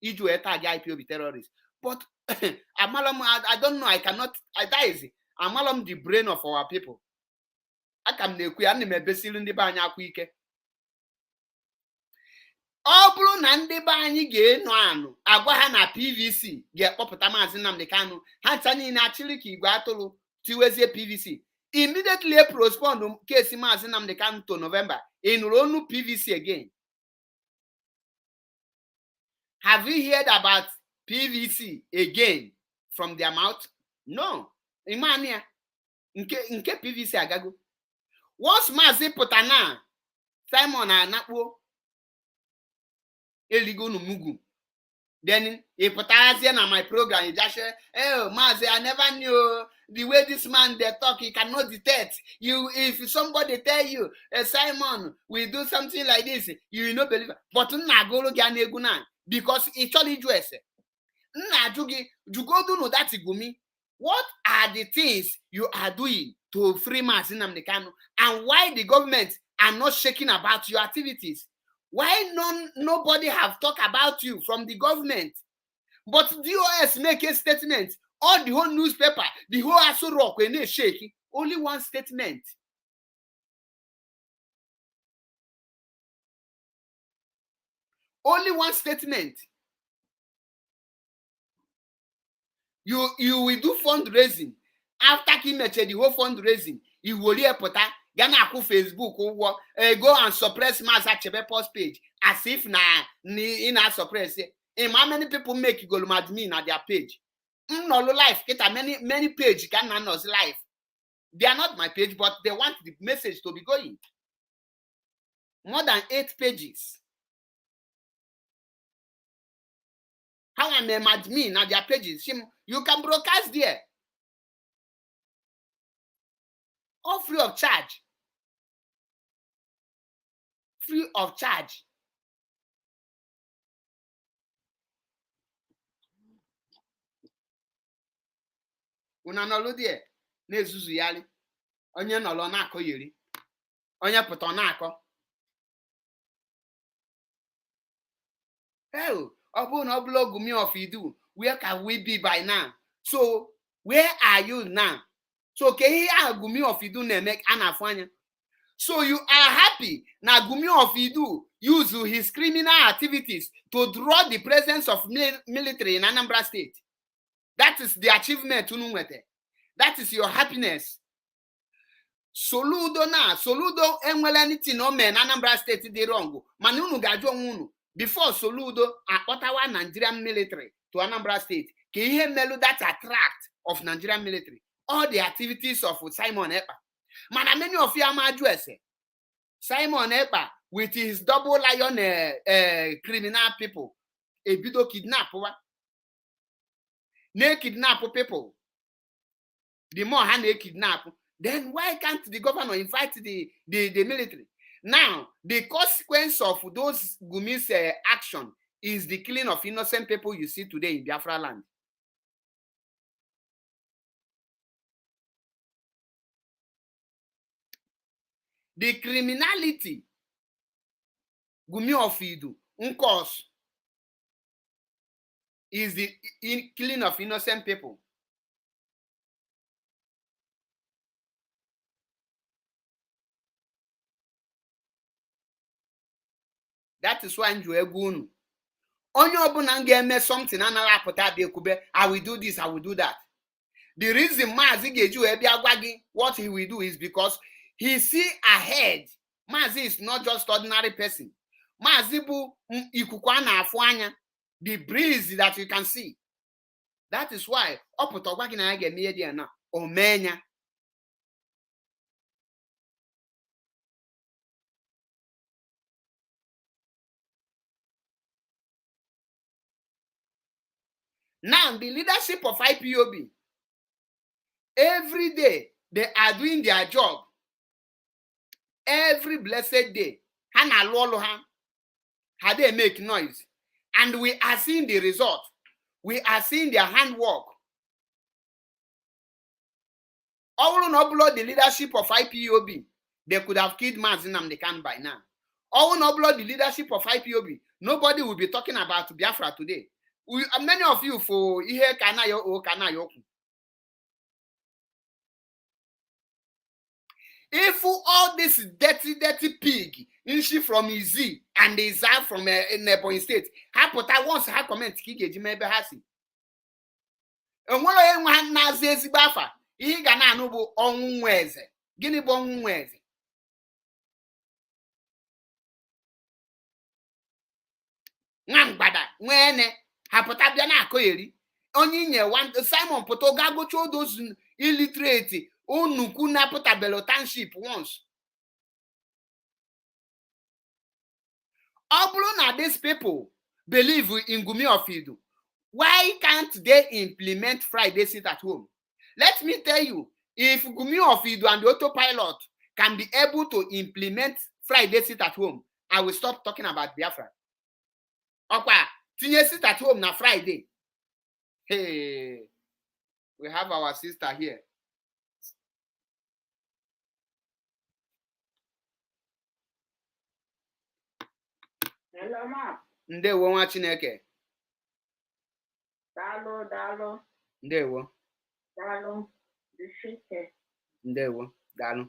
Iju tag IPOB terrorists. But I don't know, I cannot, that is amalom the brain of our people. Aka m na-ekwu ya, ana m ebesiri ndị be anyị akwa ike. Ọ bụrụ na ndị be anyị ga-eno anụ agwa ha na PVC ga-ekpọpụta Maazị Nnamdi Kanu, ha ncha niile achịrị ka igwe atụrụ tiwezie PVC. Immediately postpone case Maazị Nnamdi Kanu to November. Ị nụrụ onu PVC again? Have you heard about PVC again from their mouth? No. Imania nke PVC agago. Once Maazị pụta na Simon Anakpo eligo n'umugu, then he putazie na my program, he just say, oh Maazị, I never knew the way this man they talk, he cannot detect you. If somebody tell you, Simon, we do something like this, you will not believe it. But na-agolo gị na-egwu na because it's only US. Jugodu no that's Gumi. What are the things you are doing to free Maazị Nnamdi Kanu, and why the government are not shaking about your activities? Why nobody have talked about you from the government? But DOS make a statement. All the whole newspaper, the whole Aso Rock, when they shake, only one statement. Only one statement. You will do fundraising. After Kimeche, the whole fundraising, you will hear pota. Gana ku Facebook go and suppress Maazị Achebepo's page as if in a suppress. How many people make go admin at their page? No life. Get a many page can not life. They are not my page, but they want the message to be going. More than 8 pages. How am I admin at their pages? You can broadcast there. All free of charge. Free of charge. Una nọlụ die na-ezuzu yali. Onye nọlọ na-akọ yeri. Onye pụta na-akọ. Hell, ọ bụrụ na ọ bụla Gumi of Iduu, where can we be by now? So, where are you now? So, ke Gumi of Iduu na-eme ana-afụ anya. So you are happy na Gumi of Iduu use his criminal activities to draw the presence of military in Anambra State. That is the achievement. That is your happiness. Soludo enwele anything no men Anambra State dey wrong. Manunu gaju unu. Before Soludo akpotawa Nigerian military to Anambra State. Ke ihe melu that attract of Nigerian military. All the activities of Simon Ekpa. Mana many of you amaju ese. Simon Ekpa with his double lion criminal people. A bido kidnap. They kidnap people. The more they kidnap, then why can't the governor invite the military? Now, the consequence of those Gumi's action is the killing of innocent people you see today in Biafra land. The criminality Gumi of Iduu cause is the killing of innocent people. That is why you egwu onye obuna ga-eme something anara apụta bịa ekube, I will do this, I will do that. The reason Mazi Geju ebi agwa gị what he will do is because he see ahead. Mazi is not just ordinary person. Mazi bụ ikuku a na-afụ anya, the breeze that you can see. That is why ọ pụta ọgwa gị na ya ga-eme ihe dị na omenya. Now, the leadership of IPOB, every day they are doing their job. Every blessed day, they make noise. And we are seeing the result. We are seeing their handwork. All no blow the leadership of IPOB, they could have killed Mazinam they can by now. All no blow the leadership of IPOB, nobody will be talking about Biafra today. Many of you for ihe kanayo o kanayo. If all this dirty pig, Inshi from Izi and Izar from Ebonyi State, Hapota once ha comment kige maybe hasi. And what I want now says Bafa, he gana nubu on weze, Guinea bon weze. Nambada, when Hapota biana koyeri, only one Simon Potogago cho those illiterate. Nukuna Potabelo Township once. Obluna, these people believe in Gumi of Iduu. Why can't they implement Friday sit at home? Let me tell you, if Gumi of Iduu and the autopilot can be able to implement Friday sit at home, I will stop talking about Biafra. Okay, tinye sit at home na Friday. Hey, we have our sister here. Hello, ma. Ndewo nwa Chineke. Dalo. Ndewo. Dalo. Dishike. Ndewo. Dalo.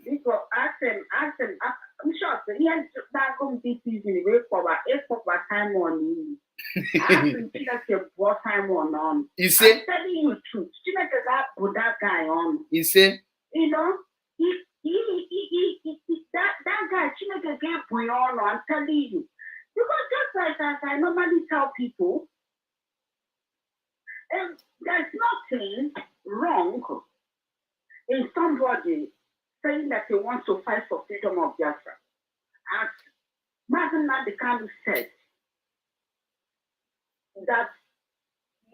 Because I'm sure that going to be busy for time on you. I think that's what time on. You say? I'm telling you the truth. She like that put that guy on. You say? You know, that guy, she make a game for you all, I'm telling you. Because just like as I normally tell people, there's nothing wrong in somebody saying that he wants to fight for freedom of Biafra. As Martin Nandekanu said, that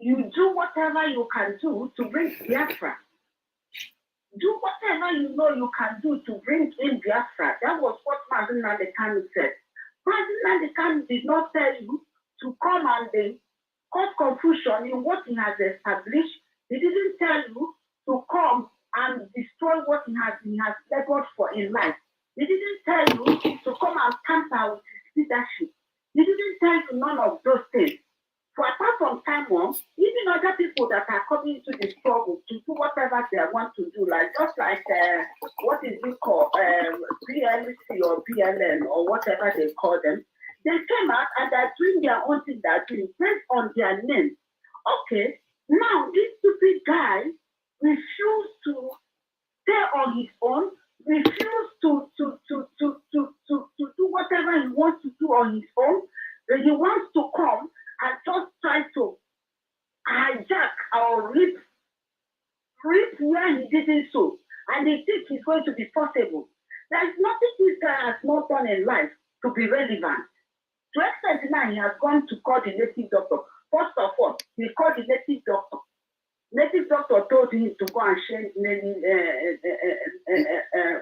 you do whatever you can do to bring Biafra. Do whatever you know you can do to bring in Biafra. That was what Martin Nandekanu said. Martin Nandekanu did not tell you to come and cause confusion in what he has established. He didn't tell you to come and destroy what he has labored for in life. He didn't tell you to come and tamper with his leadership. He didn't tell you none of those things. For apart from time on, even other people that are coming to the struggle to do whatever they want to do, like just like what is it called, PLC or PLN or whatever they call them, they came out and they're doing their own thing they're doing based on their name. Okay, now this stupid guy refused to stay on his own, refused to do whatever he wants to do on his own. Then he wants to come and just try to hijack or rip where he didn't so. And they think it's going to be possible. There is nothing this guy has not done in life to be relevant. To extent now, he has gone to call the native doctor. First of all, he called the native doctor. Native doctor told him to go and share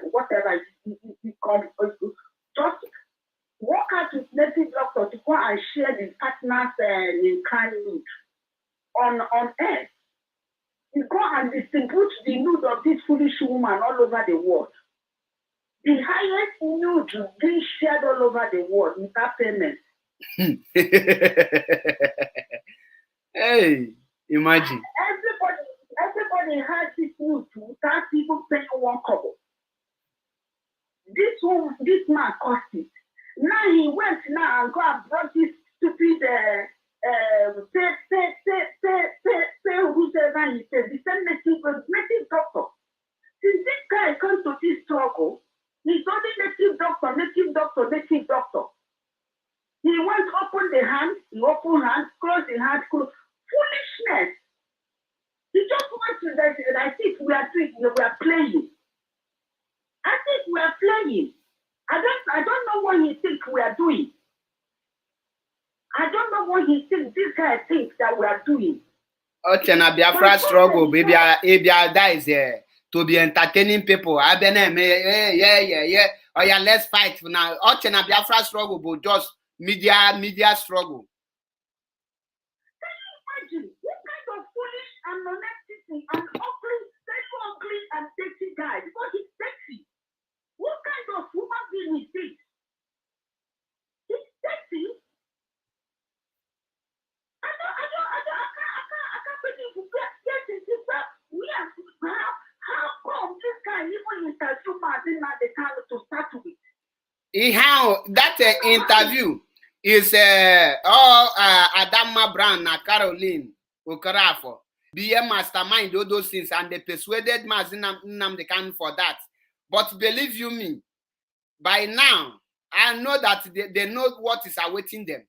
whatever he comes. Just walk out with native doctor to go and share the partners in crime nude on air. He go and distribute the nude of this foolish woman all over the world. The highest nude being shared all over the world without payment. Hey, imagine. Everybody has this nude without even paying one kobo. This man cost it. Now he went now and go and brought this stupid whoever he said, the same native doctor. Since this guy comes to this struggle, he's only native doctor. He went open the hand, he opened hand, close the hand, foolishness. He just wants to that I think we are playing. I think we are playing. I don't know what he thinks we are doing. I don't know what he thinks this guy thinks that we are doing. Okay, now Biafra struggle, baby. That is to be entertaining people. I been yeah. Oh yeah, let's fight now. Okay, now Biafra struggle, but just media struggle. Can you imagine what kind of foolish and non-existing and ugly and sexy guy? Because he's sexy. What kind of human being is this? He's sexy. I can't believe we are how come this guy even interview Martin at the time to start with? How that interview is Adama Brown and Caroline Okarafo. Be a mastermind, all those things, and they persuaded Nnamdi Kanu for that. But believe you me, by now, I know that they know what is awaiting them.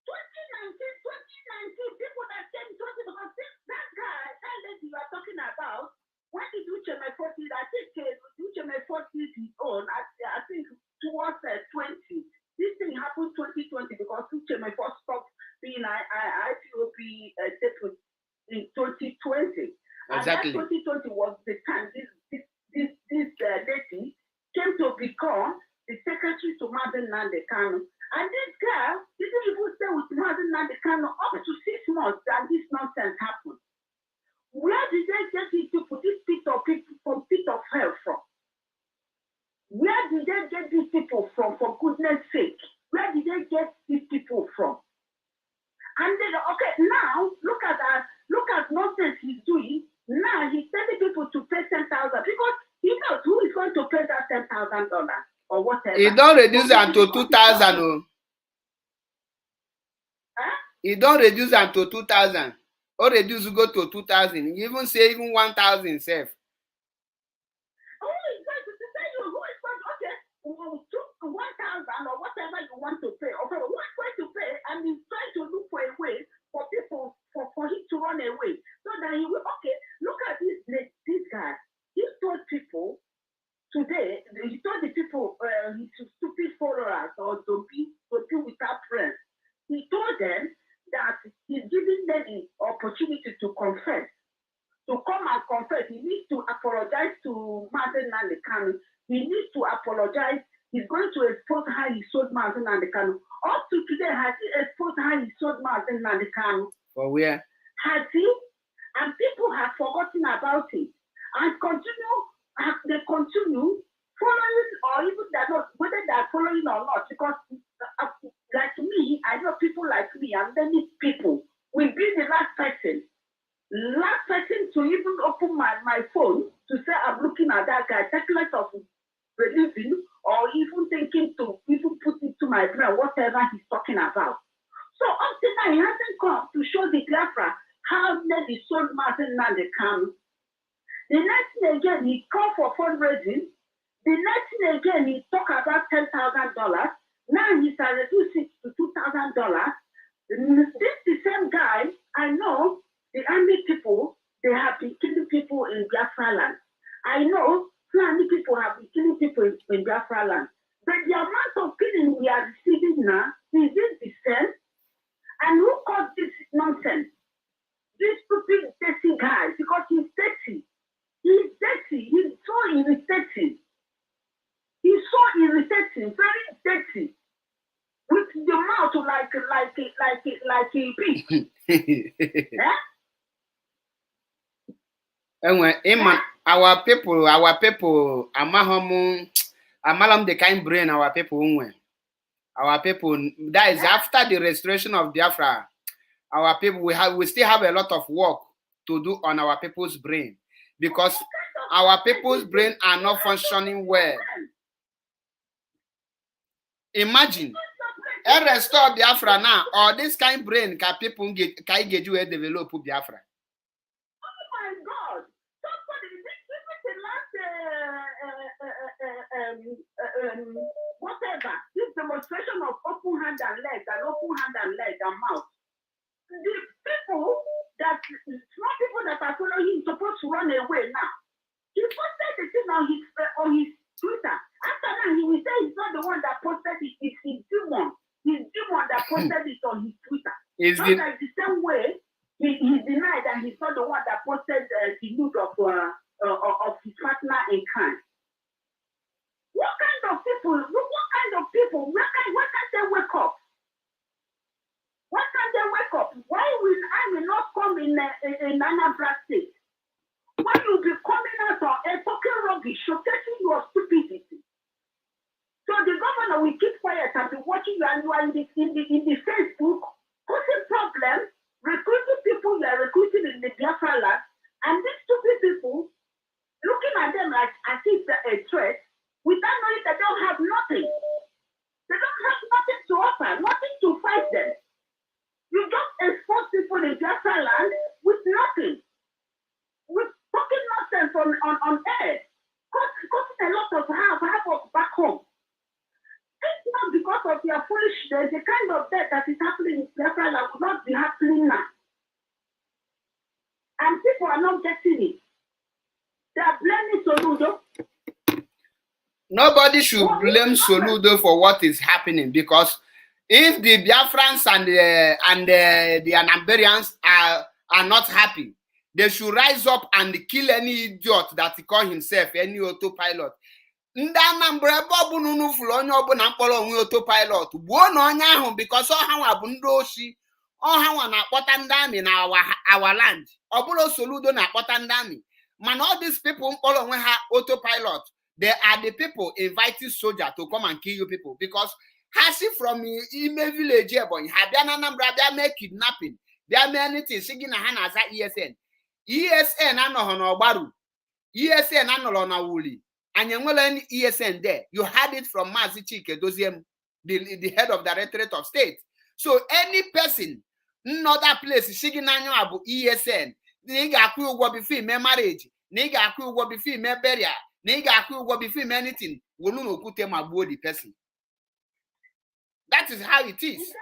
2019, people that came to us because that guy, that lady you are talking about, when did Uche Mefoti, I think Uche Mefoti is his own, I think towards 20. This thing happened 2020 because Uche Mefoti stopped being IPOP in 2020. Exactly. And that 2020 was the time this lady came to become the secretary to Martin Nnamdi Kanu. And this girl didn't even stay with Martin Nnamdi Kanu up to 6 months and this nonsense happened. Where did they get these people, this pit of hell from? Where did they get these people from, for goodness sake? Where did they get these people from? And then, okay, now, look at nonsense he's doing. Now he's telling people to pay 10,000 because he knows who is going to pay that $10,000 or whatever. He don't reduce them to 2,000. He don't reduce them to 2,000. Or reduce go to 2,000. He even say even 1,000 safe. Who is going to tell you? Who is going to, okay, 1,000 or whatever you want to pay. Okay, who is going to pay? And he's trying to look for a way for people, for him to run away. So that he will, okay, look at this guy. He told people today, he told the people, his stupid followers or to be without friends. He told them that he's giving them the opportunity to confess, to come and confess. He needs to apologize to Martin Nnamdi Kanu. He needs to apologize. He's going to expose how he sold Martin Nnamdi Kanu. Up to today, has he exposed how he sold Martin Nnamdi Kanu? For where? Has he? And people have forgotten about it. And they continue following, or even they're not, whether they're following or not, because like me, I know people like me, and many people will be the last person to even open my phone to say I'm looking at that guy, reckless of believing or even thinking to even put it to my brain whatever he's talking about. So up to now, he hasn't come to show the Biafra how they sold Martin and the camp. The next thing again, he called for fundraising. The next thing again, he talked about $10,000. Now he's reduced it to $2,000. This the same guy, I know the army people, they have been killing people in Biafra land. I know Fulani people have been killing people in Biafra land. But the amount of killing we are receiving now, is it the same? And who caused this nonsense? This stupid dirty guy, because he's dirty. He's dirty. He's so irritating. He's so irritating, very dirty. With the mouth like a pig. Anyway, our people, amalam the kind brain our people unwe. Our people, that is after the restoration of Biafra. Our people, we still have a lot of work to do on our people's brain, because our people's brain are not functioning well. Imagine, a restore Biafra now, or this kind of brain can people get you develop Biafra. Oh my God! Somebody, this is the last whatever. This demonstration of open hand and leg and mouth. The people that small people that are following him supposed to run away now. He posted the thing on his Twitter. After that, he will say he's not the one that posted it. It's his demon. His demon that posted it on his Twitter. It's the same way he denied that he's not the one that posted the nude of his partner in crime. What kind of people? Where can they wake up? Why can't they wake up? Why will I not come in Anambra State? Why you be coming out and talking rubbish, showcasing your stupidity? So the governor will keep quiet and be watching you, and you are in the Facebook causing problems, recruiting people you are recruiting in the Biafra land, and these stupid people looking at them like as if they're a threat, without knowing that they don't have nothing. They don't have nothing to offer, nothing to fight them. You just expose people in Biafra land with nothing, with talking nonsense on air, causing a lot of havoc back home. It's not because of your foolishness. The kind of death that is happening in Biafra land will not be happening now. And people are not getting it. They are blaming Soludo. Nobody should blame Soludo for what is happening, because if the Biafrans and the Anambarians are not happy, they should rise up and kill any idiot that he call himself any autopilot. Ndị Anambra bụ nunu fulu onye ọbụla mkpọrọ onwe autopilot gbuo na onye ahụ, because ọha bụ ndị oshi, ọha na-akpọta ndị amị na our land. Ọ bụrụ Soludo na-akpọta ndị amị, man, all these people mkpọrọ onwe ha autopilot. They are the people inviting soldiers to come and kill you people, because Hasi from Ime village Ebonyi, Habiana Anambra, they make kidnapping, they are anything, singing a hand as a ESN. ESN ano no baru. ESN ano na wuli. And you will any ESN there. You had it from Mazi Chike Doziem, the head of the Directorate of State. So any person, another place, singing anyo abu ESN, nigga aku go before me marriage, nigga aku go before me burial, nigga aku go before me anything, will no put them aboard the person. That is how it is.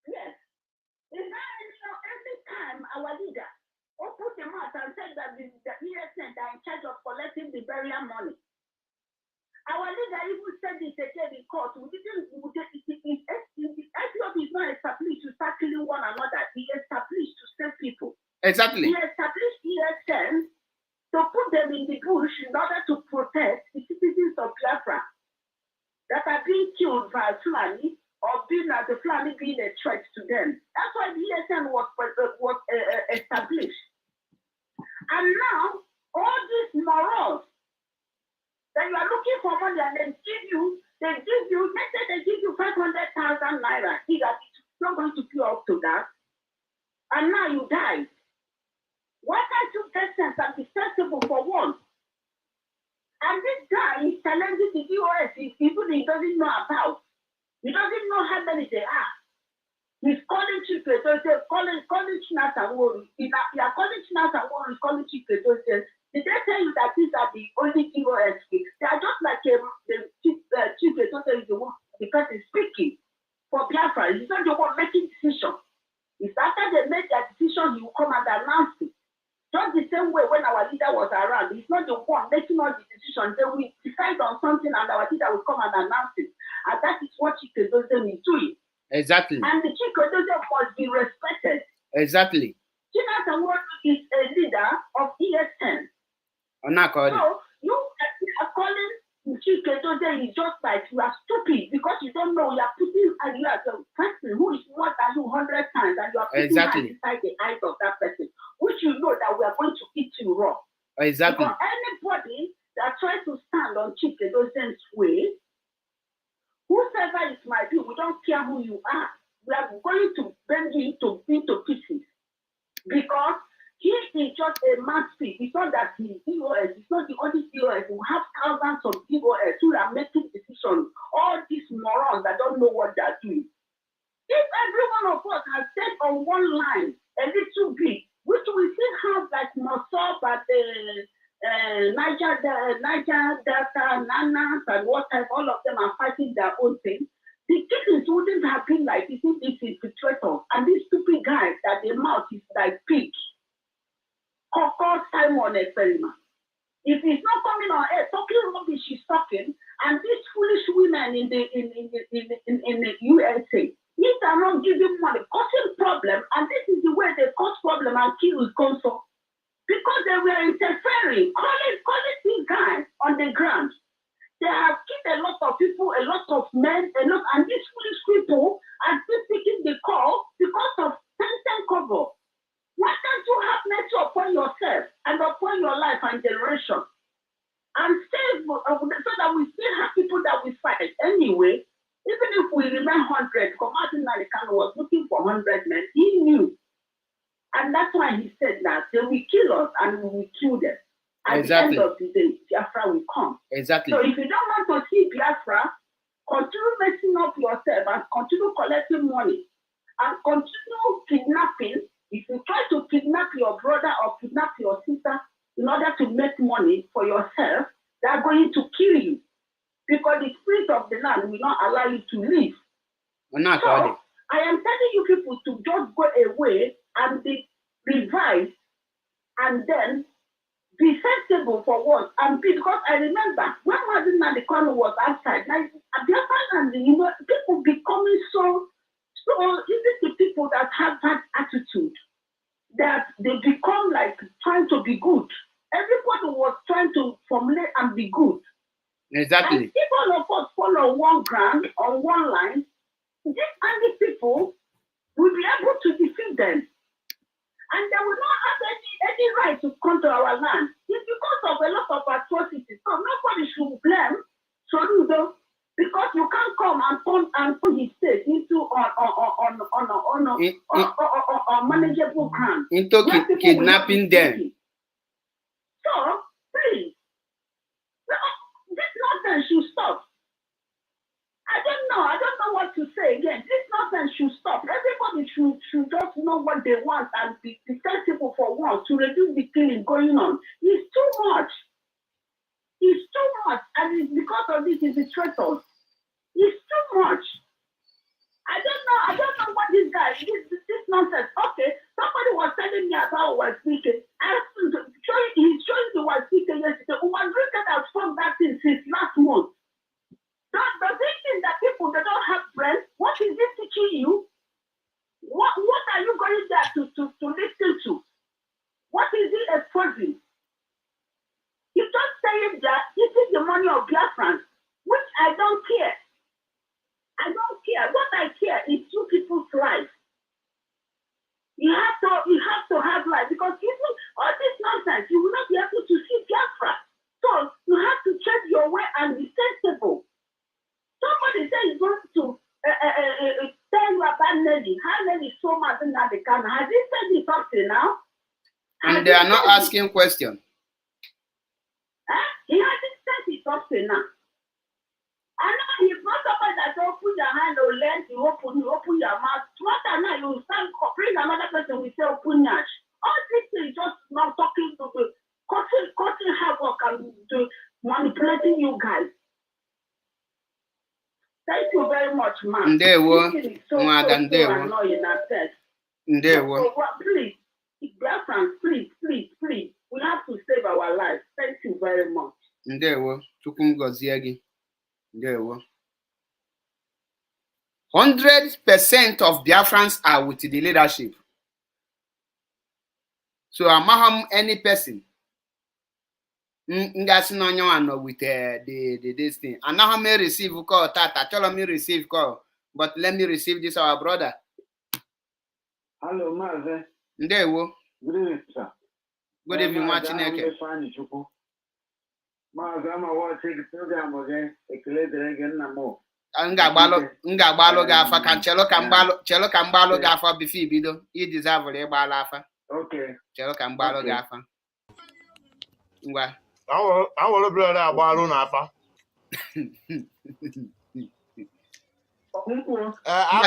Yes. Every time our leader put them out and said that the ESN are in charge of collecting the burial money. Our leader even said it again in court. SWP is not established to start killing one another. He established to save people. Exactly. He established ESN to put them in the bush in order to protect the citizens of Biafra that are being killed by Fulani, or being the Fulani being a threat to them. That's why the ESN was established. And now, all these morals that you are looking for money and they give you, let's say they give you 500,000 naira. See that it's not going to pay up to that. And now you die. Why can't you get sense and be sensible for once? And this guy is challenging the DOS, even he doesn't know about. He doesn't know how many they are. He's calling Chike, so he's calling Chinasa. They are calling Chinasa, is calling Chike. So did they tell you that these are the only EOS? They are just like the Chike, so is the one because he's speaking for Biafra. He's not the one making decisions. It's after they make their decision, he will come and announce it. Just the same way when our leader was around, he's not the one making all the decisions. Then we decide on something and our leader will come and announce it. And that is what Chike Dozem is doing. Exactly. And the Chike Dozem must be respected. Exactly. Chinasa is a leader of ESN. So you are calling Chike Dozem is just like you are stupid because you don't know you are putting and you are the person who is more than you 100 times and you are putting inside the eyes of that person, which you know that we are going to eat you raw. Exactly. Because anybody that tries to stand on Chike Dozem's way, whoever it might be, we don't care who you are. We are going to bend you into pieces because he is just a masterpiece. It's not that he EOS. It's not the only EOS. We have thousands of EOS who are making decisions. All these morons that don't know what they're doing. If every one of us has said on one line a little bit, which we still have like Mossop at Niger Delta, Nanas, and whatever, all of them are fighting their own thing. The chickens wouldn't have been like this if it's infiltrator. And these stupid guys that their mouth is like pig. Call Simon experiment. If he's not coming on air talking rubbish, he's talking, and these foolish women in the USA, these are not giving money, causing problem, and this is the way they cause problem and kill Conso. Because they were interfering, calling these guys on the ground. They have killed a lot of people, a lot of men, and these foolish people are still taking the call because of 10 cover. Why can't you have mercy upon yourself and upon your life and generation? And save so that we still have people that we fight anyway. Even if we remain 100, Martin Nalikano was looking for 100 men. He knew. And that's why he said that they will kill us and we will kill them. At the end of the day, Biafra will come. Exactly. So if you don't want to see Biafra, continue messing up yourself and continue collecting money and continue kidnapping. If you try to kidnap your brother or kidnap your sister in order to make money for yourself, they are going to kill you because the spirit of the land will not allow you to live. So, I am telling you people to just go away and be revived and then be sensible for once. And because I remember when Martin Nalikano was outside, now, people becoming so even the people that have that attitude, that they become like trying to be good. Everybody was trying to formulate and be good. Exactly. And if all of us follow one ground, on one line, these angry people will be able to defeat them. And they will not have any right to come to our land. It's because of a lot of atrocities. So nobody should blame Sorudo because you can't come and put his state into unmanageable ground. Into kidnapping them. So please, this nonsense should stop. I don't know what to say again. This nonsense should stop. Everybody should just know what they want and be sensible for once to reduce the killing going on. It's too much. It's too much. And it's because of this is the traitors. It's too much. I don't know what this guy, this nonsense. Okay, somebody was telling me as I was speaking. He's showing the was speaking yesterday. We were drinking and from that thing since last month. The thinking that people that don't have brains, what is this teaching you? What are you going there to listen to? What is it exposing? You just saying that this is the money of Biafrans, which I don't care. I don't care. What I care is two people's lives. You have to have life because even all this nonsense, you will not be able to see Biafra. So you have to check your way and be sensible. Somebody said he's going to tell you about Nelly. How Nelly is so much in the camera. Has he said it up to now? And they are not asking questions. He hasn't said it up to now. I know he's not somebody that open your hand or learn to open your mouth. What are man. Ndewo. This is so Ndewo. annoying at that. Ndewo. So, please, Biafrans, please. We have to save our lives. Thank you very much. Ndewo. Chukwu ngozie gị. Ndewo. 100% of Biafrans are with the leadership. So amaham any person. Ngasi no nyo with the this thing. And now may receive call tata. Tell me receive call. But let me receive this our brother. Hello, Maze. Ndewo. Good evening, sir. Good evening, Machineke. Maze, I'm watching the program again. Again, no Nga gbalo gafa kan chelo kan gbalo gafa before ibido. I deserve le gbalo afa. Okay. Chelo kan gbalo gafa. Ngwa. Awolo brother agbaru na afa.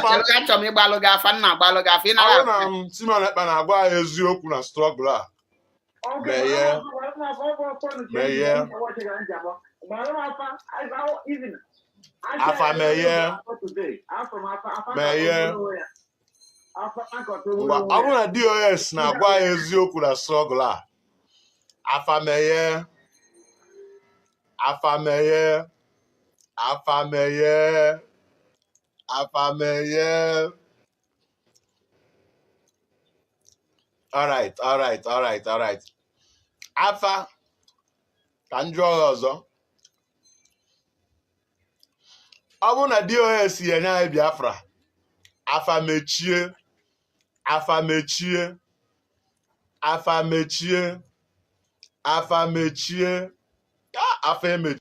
Chelo kan chomi gbalo gafa na gbalo gafa ina Awo la. na Simon ekpa na agba eziokwu na struggle a. Meye. Afa meye. Meye. Ọ bụ na DOS na-agwa eziokwu na struggle a. Afa meye. Afa meye. Afa meye. Afa meye. All right. Afa ka njọ ọzọ. Ọ bụ na DOS yenye anyị Biafra. Afa mechie. Afa mechie. Afa mechie. Afa mechie. Afa emechie.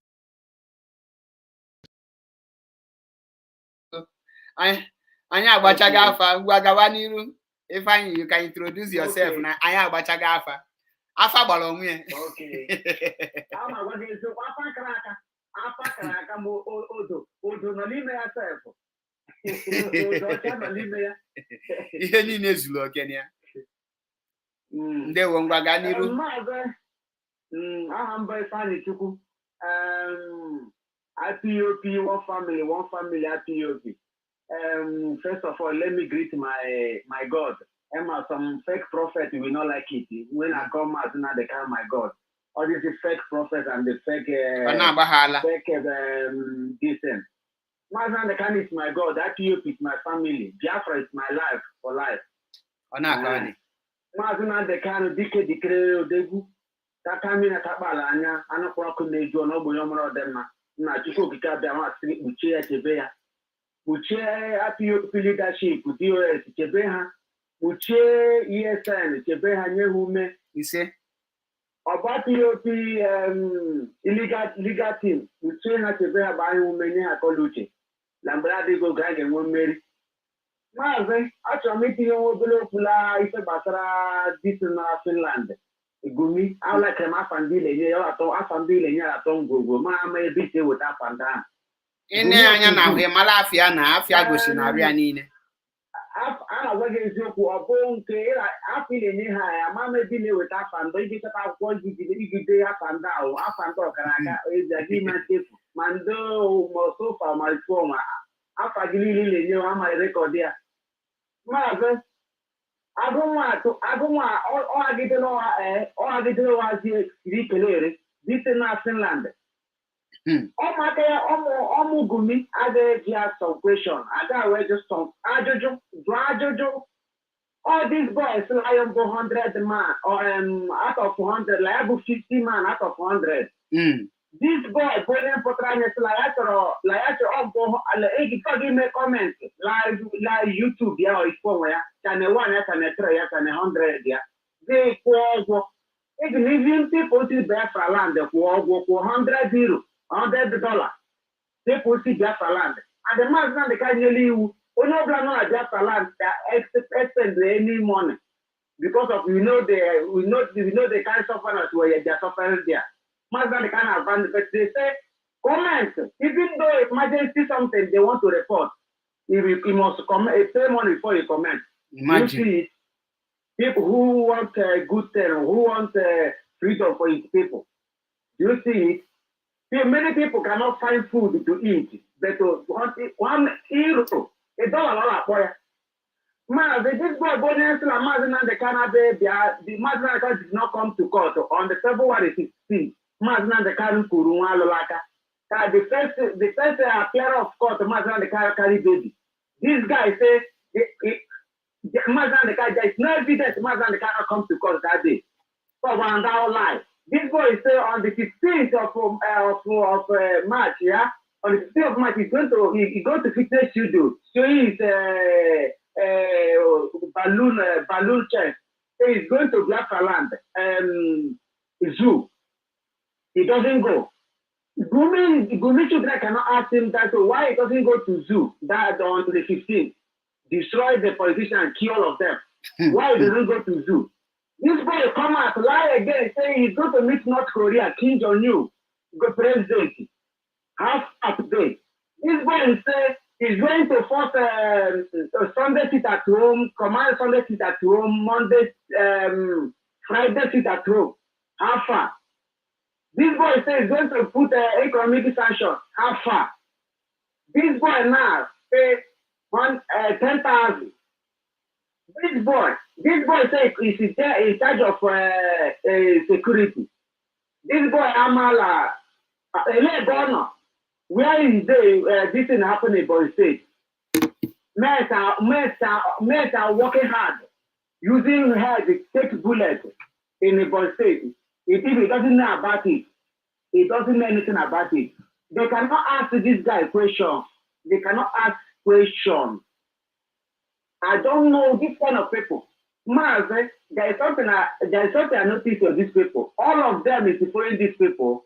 Anyị agbachaga afa ngwa gawa n'iru. Ifeanyi, you can introduce yourself na anyị agbachaga afa. Afa gbara onwe ya. Okay. I'm going to say, Afa karaka mo odo no n'ime ya self. Ihe niile zuru oke ya. Ndewo ngwa gaa n'iru. Aha mba Ifeanyi Chukwu. IPOP, one family IPOP. First of all, let me greet my God. Emma, some fake prophet will not like it. When I come out, now they call my God. All these fake prophets and the fake decent. Mazan the can is my God. IPOP is my family. Biafra is my life for life. Mazan the can declare degu. Takamina tabala anya anakwako nejo no boyomro dem na chukwu kika bia ma siri uche ya chebe ya. Uche IPOP leadership DOS chebe ha. Uche ESN chebe ha nye hume ise. Oba POP illegal team uche ha chebe ha ba hume nye ha koluche. Lambra de go grage nwo mmeri. Maazị achọrọ m itinye nwa obere okwu la ife gbasara dis na Finland. Gumi, I like him up and dealing here. Ato ngwogwo ma ama ebe ite weta panda. Ine anya na hwe malafia na afia gosi na abia niile. Ana wege eziokwu ọbụ nke afọ ile ha ya ma ama ebe na-eweta panda iji chọta akwụkwọ igide ya panda ahụ afanda ọkara aka eji aga ime nchefu ma ndị mosofa ma ifeọma afa gị niile na-enye ama rekọd ya. Maazị agụnwa ọhagidere wazi siri kelere dite na Finland. Ọmụaka ya ọmụ Gumi agaghị some question agaghị wee just ajụjụ. All these boys lion go 100 man or out of 100 like 50 man out of 100. This boy onye pụtara anya sị ya chọrọ ọgụ ala egi fọdụ ime comment live YouTube ya or ifo ya channel 1 ya channel 3 ya channel 100 ya they kwụọ ụgwọ egi living people si Biafra land kwụọ ụgwọ kwụọ $100 people si Biafra land and the man na the ka nyeli iwu onye ọbụla nọ na Biafra land expend any money because of we know the kind of sufferers where they are suffering there. Mazda can advance, but they say comment. Even though emergency something they want to report, you must pay money before you comment. Imagine. You see it. People who want good thing, who want freedom for his people. You see it. Many people cannot find food to eat. But €1, $1 man, this boy bonus la Mazin and the Canada, the Mazin did not come to court on the February 16th. Mazin and the Karen Kuruma Lolaka. The first appearance of court, Mazin and the carry baby. This guy says Mazin and the car, there is no evidence Mazin and the car come to court that day. So one lie. This boy say on the 15th of March, yeah, on the 15th of March, he's going to fitness studio. So he's balloon chest. He's going to Biafrans zoo. He doesn't go. Gumi children cannot ask him that why he doesn't go to zoo that on the 15th. Destroy the politician and kill all of them. Why he doesn't go to zoo? This boy come out, lie again, saying he's going to meet North Korea, Kim Jong-un, go president. Half update. This boy say he's going to force Sunday sit at home, command Sunday sit at home, Monday, Friday sit at home. How far? This boy says he's going to put economic sanction. How far? This boy now pay 10,000. This boy says he's in charge of security. This boy Amala, where is this thing happening in Boy State? Men are working hard, using head to take bullets in the Boy State. If he doesn't know about it, he doesn't know anything about it. They cannot ask this guy questions. They cannot ask questions. I don't know this kind of people. Mars, there is something I noticed of these people. All of them is following these people.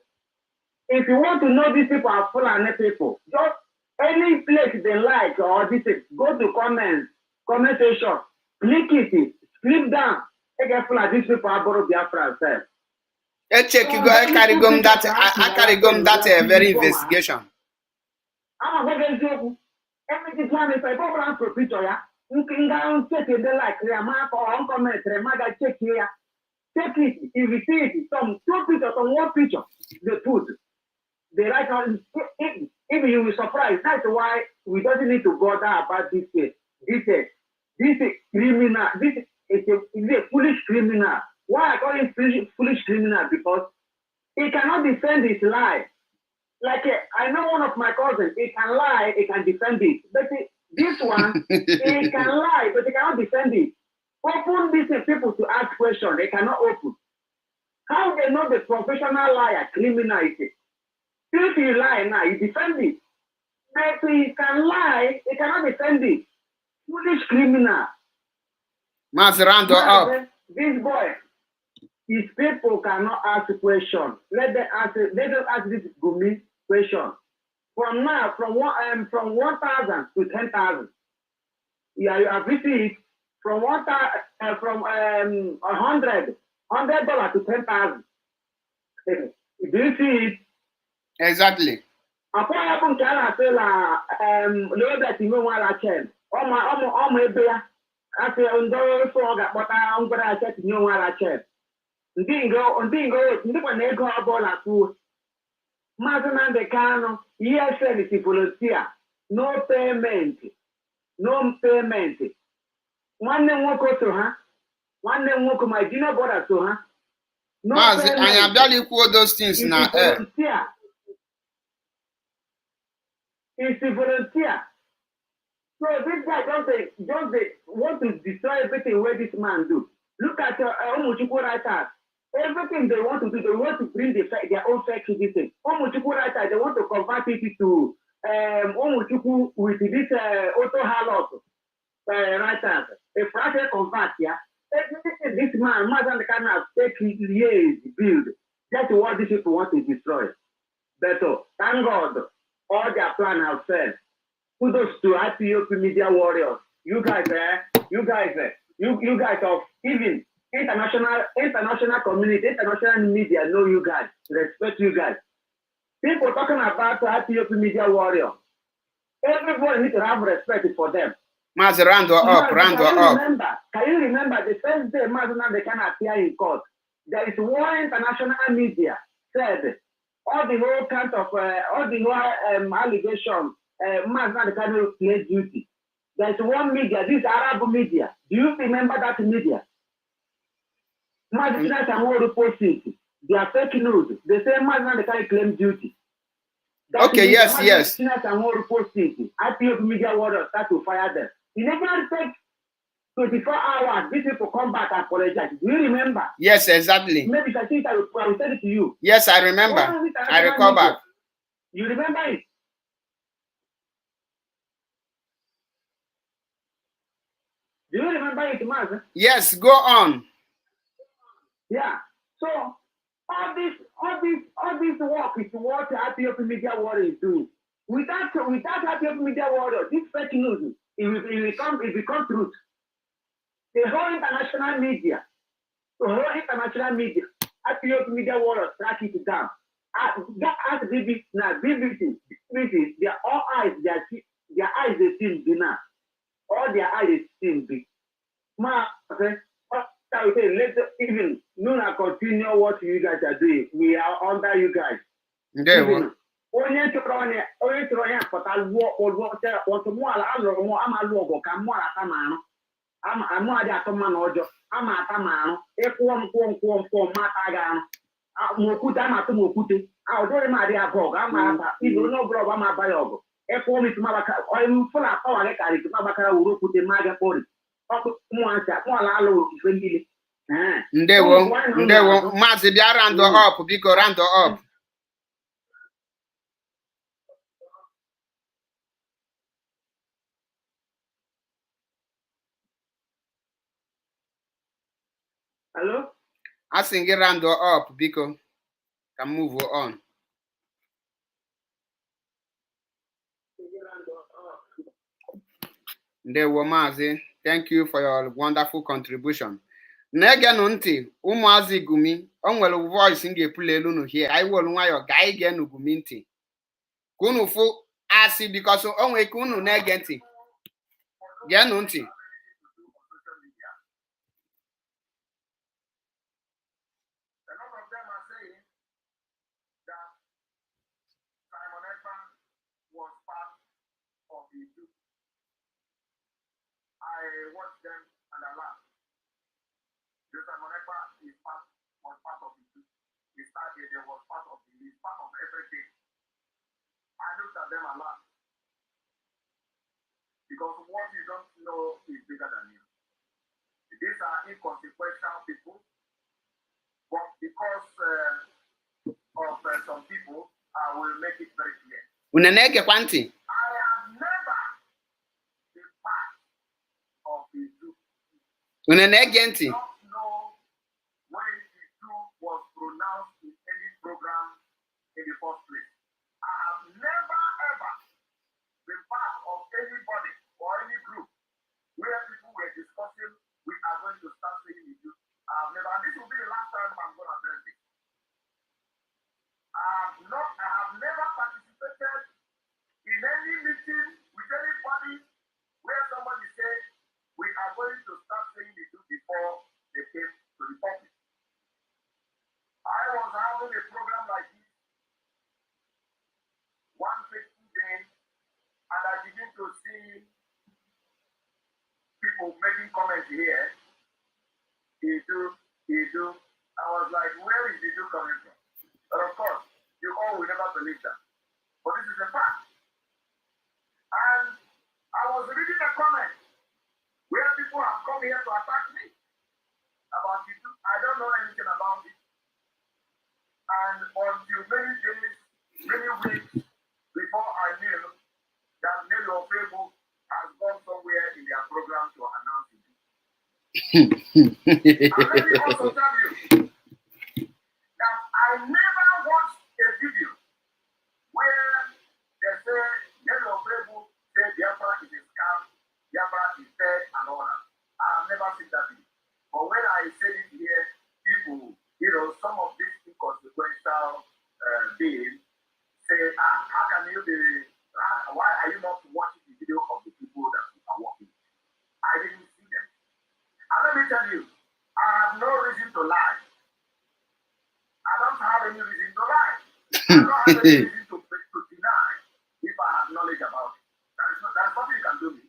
If you want to know these people are Fulani people, just any place they like or this is, go to comment section, click it, click down. These people are borrow Biafrans. Check you go. I carry gum that very investigation. I'm a very good. Everything plan is a program for picture, yeah. You can go check it like Ramaka or comment, Ramaga check here. Check it. If you see it, some 2 pictures, some 1 picture, they put. They like even you will surprise. That's why we don't need to bother about this case. This is criminal. This is a foolish criminal. Why I call him foolish criminal? Because he cannot defend his lie. Like I know one of my cousins, he can lie, he can defend it. But this one, he can lie, but he cannot defend it. Open these people to ask questions, they cannot open. How they know the professional liar, criminal is it? If you lie now, you defend it. But he can lie, he cannot defend it. Foolish criminal. Mazerando up. This boy, his people cannot ask a question. Let them ask this gumi question. From now, from 1,000 to 10,000. Yeah, you have received from $100 to 10,000. Do you see it? Exactly. Après, on can say le that you know what I can. My bear. I say on the frog, but I'm gonna check you know what I can. Ndingo, ndiko nego abola ku. Mazana de cano, yes, is volunteer. No payment. No payment. One name won't go to her. One name won't go my dinner border to her. No payment. I am barely quote those things now. It's a volunteer. So this guy don't want to destroy everything where this man do. Look at Omuchukwu writers. Everything they want to do, they want to bring their own fake tradition. Omuchukwu writers, they want to convert it to Omuchukwu with this auto harlot writers. A fraction convert, yeah. This man, Mazan the kind of take years build. That's what these people want to destroy. But thank God, all their plan has failed. Kudos to IPOP media warriors. You guys of even international community, international media know you guys, respect you guys. People talking about IPOP media warrior. Everybody needs to have respect for them. Mazerando up. Can you remember the first day Mazerando they can appear in court? There is one international media said all the whole kind of all the whole allegation, man not the kind of play duty. There's one media, this Arab media. Do you remember that media? Man not repost it. They are fake news. They say man not the kind of claim duty. That Okay, media, yes. Repost it. IPO media warriors start to fire them. You never take 24 hours, these people come back and apologize. Do you remember? Yes, exactly. Maybe I think I will send it to you. Yes, I remember. I recall back. You remember it? Do you remember it, Master? Yes, go on. Yeah. So all this work is what IPO media warrior is doing. Without IPO media warrior, this fake news it becomes truth. The whole international media, IPO media warriors track it down. That as BBC now, BBC, their all eyes, their eyes they seem be now. All their eyes seem be. Ma, okay, let's even Nuna continue what you guys are doing. We are under you guys. Onye tụrụ ya pụta lụọ otu mụala alụrụ mụ ama alụ ọgụ ka mụ ata ma arụ amụ adị atụ mma na ọjọọ ama ata ma arụ ịkwụọ m mata gị arụ ma okwute ama atụ m okwute ụdịrị m adị abụ ọgụ ama aba ibe onye ọbụla ọgụ ama aba ya ọgụ ịkwụọ m itumabaka fụla pawa gị karị itumabakara wuru okwute ma gị kpọri ọkụ mụala alụ ife niile. Ndewo Maazị bịa round up biko round up. Hello? Asking you round up biko. Can move on. Ndewo Maazị, thank you for your wonderful contribution. Na-egenu ntị ụmụazị Gumi, o nwere voice m ga-epule elu unu here. Anyị were nwayọ ga anyị genu Gumi ntị. Ka unu fụ asị because o nwere ka unu na-ege ntị. Genu ntị. I watched them and I laughed. Joseph Monepa was part of the group. He started, there was part of the, he's part of everything. I looked at them and laughed. Because what you don't know is bigger than you. These are inconsequential people. But because of some people, I will make it very clear. Unanege kwanti. I have never been part of the group. Unanege ntị. I don't know when the group was pronounced in any program in the first place. I have never ever been part of anybody or any group where people were discussing we are going to start saying the group. I have never, and this will be the last time I'm going to address it. I have never participated in any meeting with anybody where somebody said we are going to start saying the truth before they came to the public. I was having a program like this one fateful day, and I begin to see people making comments here. Iduu. I was like, where is Iduu coming from? But of course, you all will never believe that. But this is a fact. And I was reading a comment where people have come here to attack me about Iduu. I don't know anything about it. And until many days, many weeks before I knew that Nelo Fable has gone somewhere in their program to announce it. And let me also tell you that I never watched a video where they say Nelo Fable said Biafra is a scam, Biafra is dead, and all that. I have never seen that video. But when I say it here, people, some of these inconsequential beings say, how can you be, why are you not watching the video of the people that are working? I didn't see them. And let me tell you, I have no reason to lie. I don't have any reason to lie. I don't have anything to deny if I have knowledge about it. That's nothing you can do me.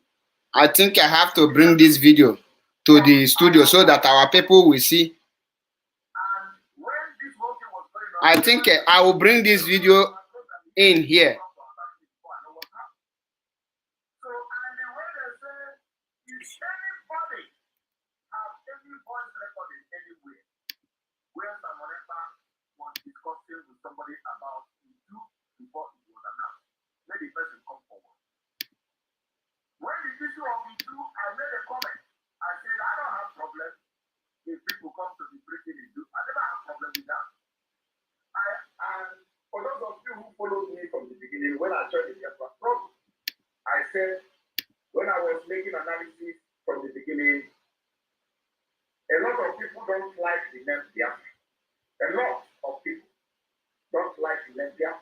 I think I have to bring this video to the studio so that our people will see. And when this whole thing was going on, I think I will bring this video in here. So, and the way they say, if anybody have any voice recording anywhere, where Samoneta was discussing with somebody about iduu before it was announced, let the person come forward. When the issue of iduu, I made a comment. I said, I don't have problem if people come to be preaching iduu. I never have problem with that. And for those of you who followed me from the beginning, when I joined the Biafra program, I said, when I was making analysis from the beginning, a lot of people don't like the name Biafra. A lot of people don't like the name Biafra.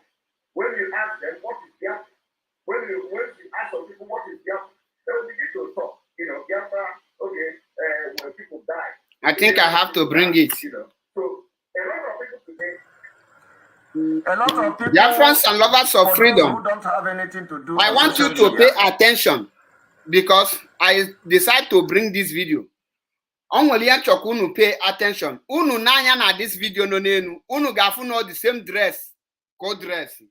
When you ask them, what is Biafra? When you ask some people, what is Biafra? They will begin to talk. You know, Biafra, okay, when people die. I think I have to bring it. You know, so a lot of people today, a lot of people, Biafrans and lovers of freedom, who don't have anything to do. I want you to pay attention because I decide to bring this video. Only unu pay attention. Unu nanya na this video no nenu. Unu gafu no the same dress, code dress.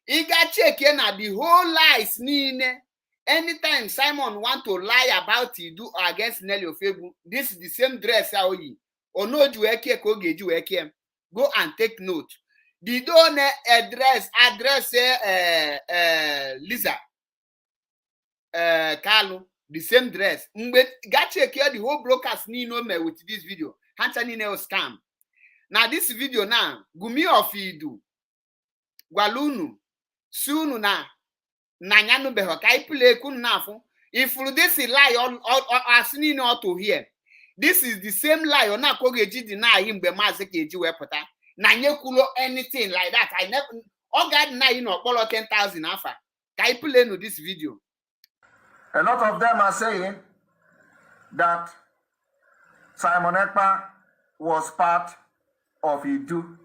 Iga check na the whole lies nine. Anytime Simon want to lie about iduu or against Nelly Ofebu, this is the same dress aoyi. Ono jueke ko geju eke. Go and take note. The don't address Lisa Carlo, the same dress. Got check here the whole brokers need no me with this video. Hansa ni no scam. Now this video now, gumi of iduu. Gwalunu sunu na nanyanu beho kai play kun nafu. If this lie or asini no to hear. This is the same lie na kogeji deny him be mazekeji wepota. Nanye kulo anything like that. I never. Oh God, now you know, follow 10,000 alpha. Can you play no this video? A lot of them are saying that Simon Ekpa was part of iduu.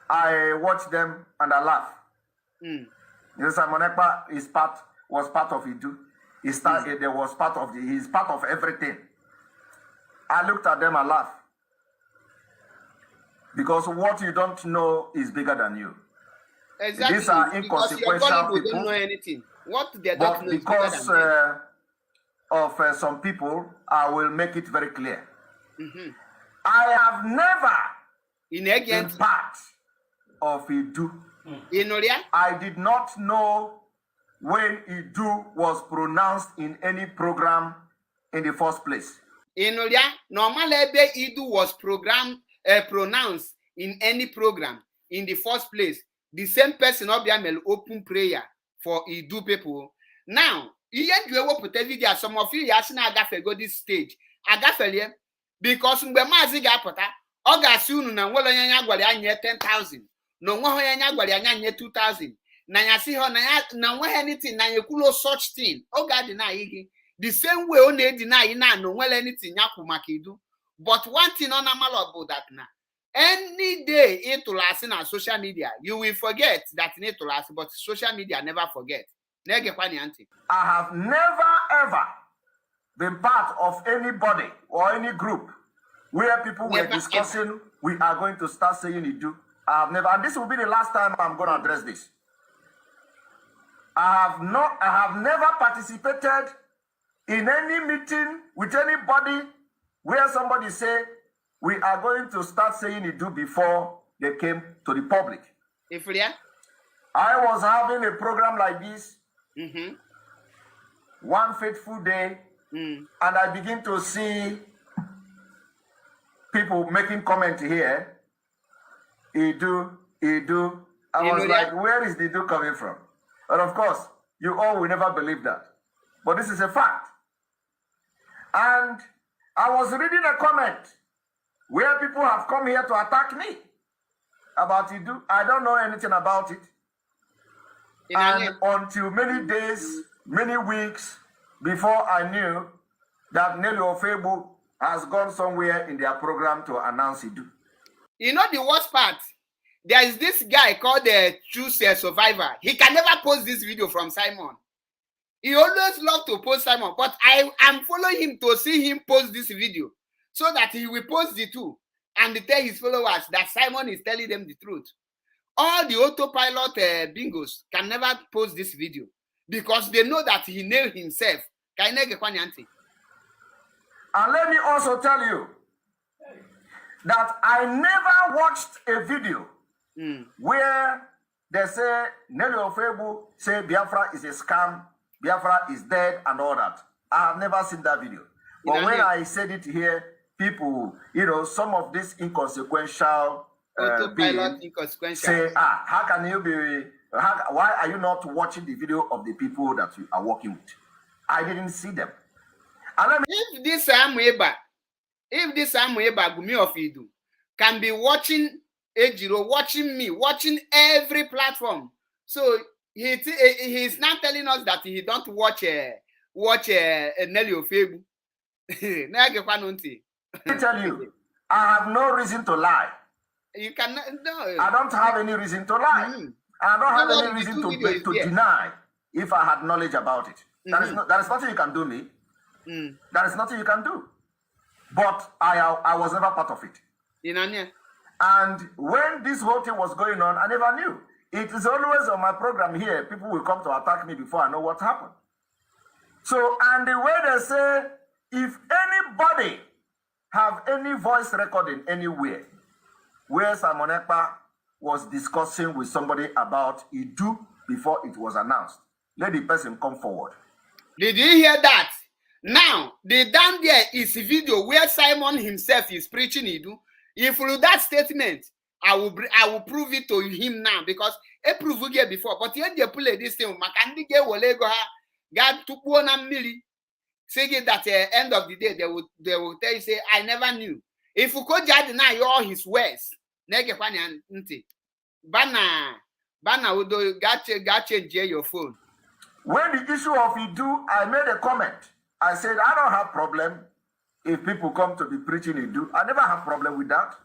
I watch them and I laugh. Simon Ekpa was part of iduu. He's part of everything. I looked at them and laughed. Because what you don't know is bigger than you. Exactly. These are inconsequential people. Don't know anything. What they don't know because of some people, I will make it very clear. I have never been part of iduu. I did not know when iduu was pronounced in any program in the first place. Normally, iduu was pronounced in any program in the first place. The same person will open prayer for iduu people. Now, some of you are go this stage. Because na 10,000. No 2,000. Na anything na such thing. The same way on deny no anything iduu. But one thing on about that now. Any day into last in our social media, you will forget that need to last, but social media never forget. I have never ever been part of anybody or any group where people were discussing we are going to start saying iduu. I have never, and this will be the last time I'm going to address this. I have never participated in any meeting with anybody where somebody say we are going to start saying iduu before they came to the public. I was having a program like this one fateful day, and I begin to see people making comment here. Iduu. I was like, where is the iduu coming from? And of course, you all will never believe that. But this is a fact. And I was reading a comment where people have come here to attack me about iduu. I don't know anything about it. And until many days, many weeks before I knew that Nelly Ofebu has gone somewhere in their program to announce iduu. You know the worst part? there is this guy called the Choose Survivor. He can never post this video from Simon. He always loves to post Simon, but I am following him to see him post this video so that he will post the two and tell his followers that Simon is telling them the truth. All the autopilot bingos can never post this video because they know that he nailed himself. And let me also tell you that I never watched a video where they say Nelly Ofebu say Biafra is a scam, Biafra is dead and all that. I have never seen that video. But when I said it here, people, some of this inconsequential say, how can you be, why are you not watching the video of the people that you are working with? I didn't see them. And if this Amueba Gumi of Iduu can be watching Ejiro, watching me, watching every platform, so he's not telling us that he don't watch Nelly Ofebu. Let me tell you, I have no reason to lie. You cannot. No. I don't have any reason to lie. I don't have any reason to deny if I had knowledge about it. That is nothing you can do me. That is nothing you can do. But I was never part of it. And when this whole thing was going on, I never knew. It is always on my program here. People will come to attack me before I know what happened. So, and the way they say, if anybody have any voice recording anywhere where Simon Ekpa was discussing with somebody about iduu before it was announced, let the person come forward. Did you hear that? Now, the down there is a video where Simon himself is preaching iduu. If you do that statement, I will prove it to him now because I proved it before. But when they pull this thing, Makandi get Wolego God took 1 million. Saying that at the end of the day, they will tell you, say, I never knew. If you could just deny all his words, Bana would got change your phone. When the issue of iduu, I made a comment. I said, I don't have problem if people come to be preaching iduu. I never have problem with that.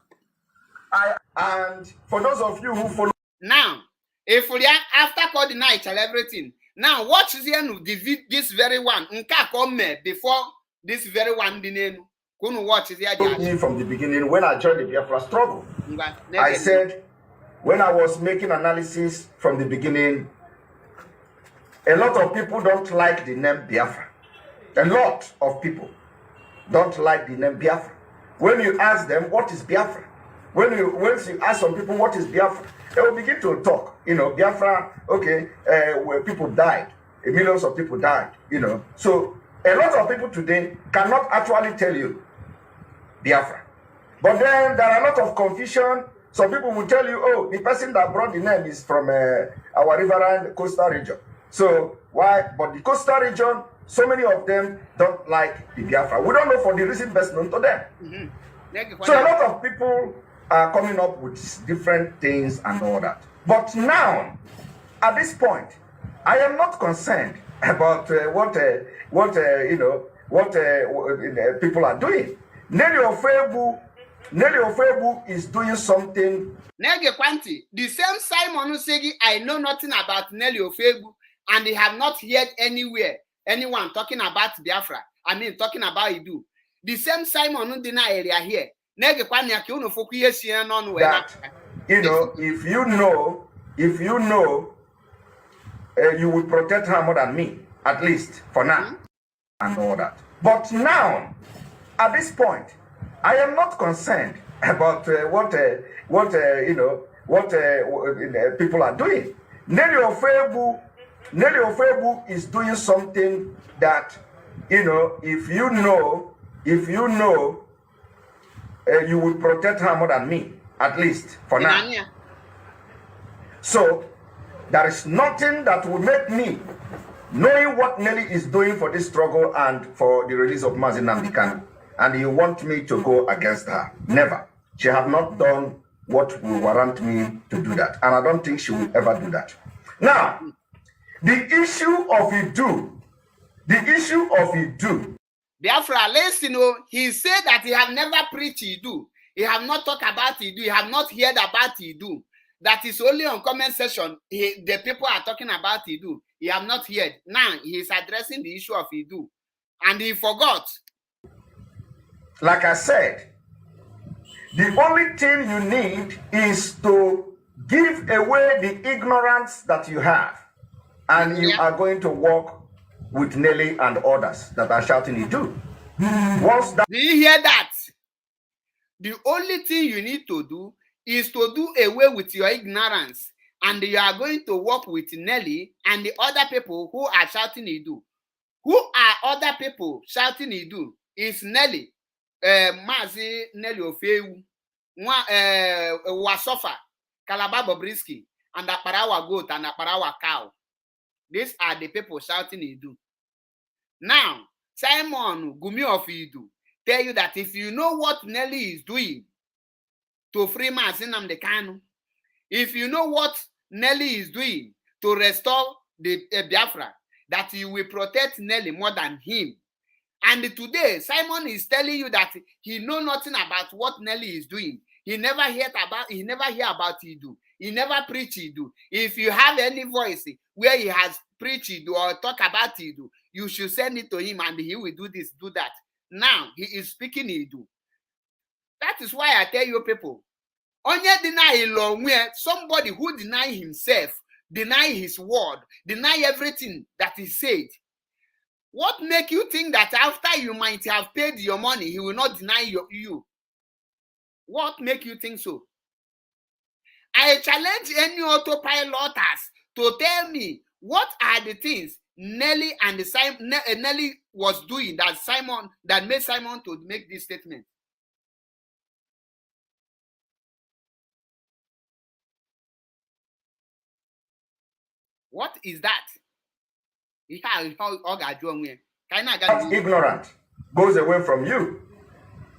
And for those of you who follow now, if we are after calling night and everything, now watch this very one. Nka come before this very one didn't watch me from the beginning when I joined the Biafra struggle. I said when I was making analysis from the beginning, a lot of people don't like the name Biafra. A lot of people don't like the name Biafra. When you ask them what is Biafra, once you ask some people what is Biafra, they will begin to talk. Biafra, okay, where people died, millions of people died, So a lot of people today cannot actually tell you Biafra. But then there are a lot of confusion. Some people will tell you, oh, the person that brought the name is from our riverine coastal region. So why? But the coastal region, so many of them don't like the Biafra. We don't know for the reason best known to them. So a lot of people are coming up with different things and all that. But now, at this point, I am not concerned about what people are doing. Nelly Ofebu is doing something. The same Simon Usegi, I know nothing about Nelly Ofebu, and they have not heard anyone talking about Biafra. I mean, talking about iduu. The same Simon Udina area here. That, if you know, you will protect her more than me, at least for now, and all that. But now, at this point, I am not concerned about what people are doing. Nelly Ofebu is doing something that, if you know, you will protect her more than me, at least for now. So there is nothing that will make me, knowing what Nelly is doing for this struggle and for the release of Mazi Nnamdi Kanu, and you want me to go against her. Never. She has not done what will warrant me to do that, and I don't think she will ever do that. Now, the issue of iduu. Biafra, listen, he said that he have never preached iduu. He have not talked about iduu. He have not heard about iduu. that is only on comment section. The people are talking about iduu. He have not heard. Now he is addressing the issue of iduu, and he forgot. Like I said, the only thing you need is to give away the ignorance that you have, and you are going to work with Nelly and others that are shouting iduu. Once that, do you hear that? The only thing you need to do is to do away with your ignorance, and you are going to work with Nelly and the other people who are shouting iduu. Who are other people shouting iduu? Is Nelly, Mazi Nelly Ofewu, Wasofa, Calabar Bobrisky, and Aparawa goat and Aparawa cow. These are the people shouting iduu. Now, Simon Gumi of iduu tell you that if you know what Nelly is doing to free Mazi Nnamdi Kanu, if you know what Nelly is doing to restore the Biafra, that you will protect Nelly more than him. And today, Simon is telling you that he know nothing about what Nelly is doing. He never hear about iduu. He never preach iduu. If you have any voice where he has preached iduu or talk about iduu, you should send it to him and he will do this, do that. Now he is speaking iduu. That is why I tell you people, onye deny somebody who deny himself, deny his word, deny everything that he said. What make you think that after you might have paid your money, he will not deny you? What make you think so? I challenge any autopiloters to tell me what are the things Nelly and Nelly was doing that made Simon to make this statement. What is that? ignorant goes away from you.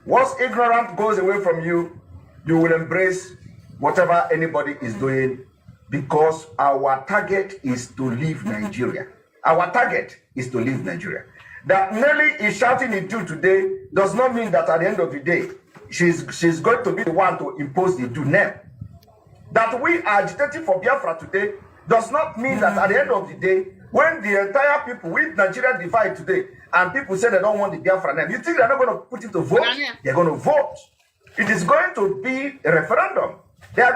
Once ignorant goes away from you, you will embrace whatever anybody is doing, because our target is to leave Nigeria. Our target is to leave Nigeria. That Nelly is shouting iduu today does not mean that at the end of the day, she's going to be the one to impose the iduu name. That we are agitating for Biafra today does not mean that at the end of the day, when the entire people with Nigeria divide today, and people say they don't want the Biafra name, you think they're not going to put it to vote? They're going to vote. It is going to be a referendum. We are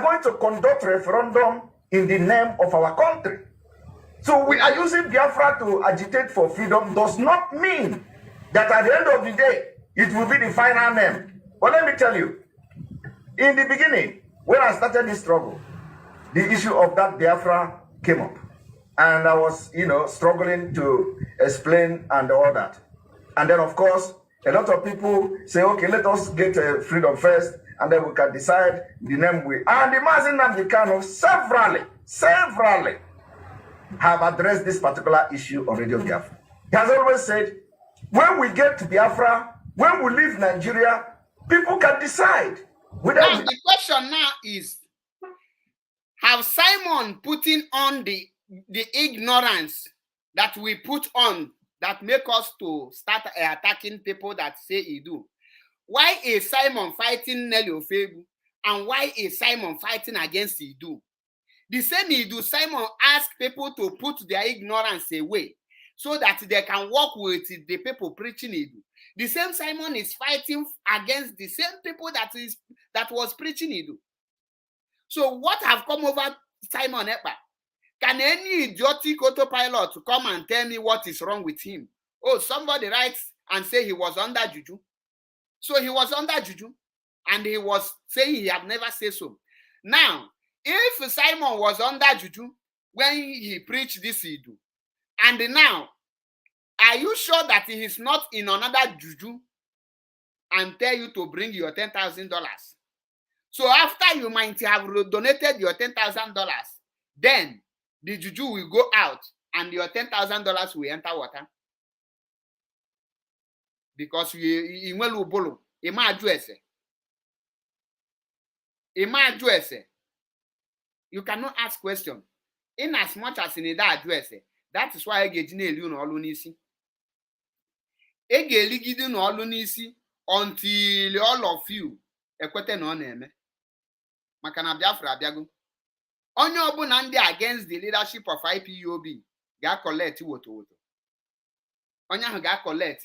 going to conduct referendum in the name of our country. So we are using Biafra to agitate for freedom does not mean that at the end of the day, it will be the final name. But let me tell you, in the beginning, when I started this struggle, the issue of that Biafra came up. And I was, struggling to explain and all that. And then, of course, a lot of people say, okay, let us get freedom first, and then we can decide the name we. And the Mazi Nnamdi Kanu severally have addressed this particular issue on Radio Biafra. He has always said, when we get to Biafra, when we leave Nigeria, people can decide. Now, the question now is, have Simon putting on the ignorance that we put on that make us to start attacking people that say iduu? Why is Simon fighting Nelly Ofewu? And why is Simon fighting against iduu? The same iduu, Simon asked people to put their ignorance away so that they can work with the people preaching iduu. The same Simon is fighting against the same people that was preaching iduu. So what have come over Simon Ekpa? Can any idiotic autopilot come and tell me what is wrong with him? Oh, somebody writes and say he was under juju. So he was under juju, and he was saying he had never said so. Now, if Simon was under juju when he preached this iduu, and now, are you sure that he is not in another juju and tell you to bring your $10,000? So after you might have donated your $10,000, then the juju will go out and your $10,000 will enter water. Because you cannot ask questions. In as much as in that address, that is why I get you no alunisi. Egeligidi no alunisi until all of you ekwete no neme. maka na Biafra abịago. Onye ọbụla ndị against the leadership of IPOB ga-collect woto. Onye ahụ ga-collect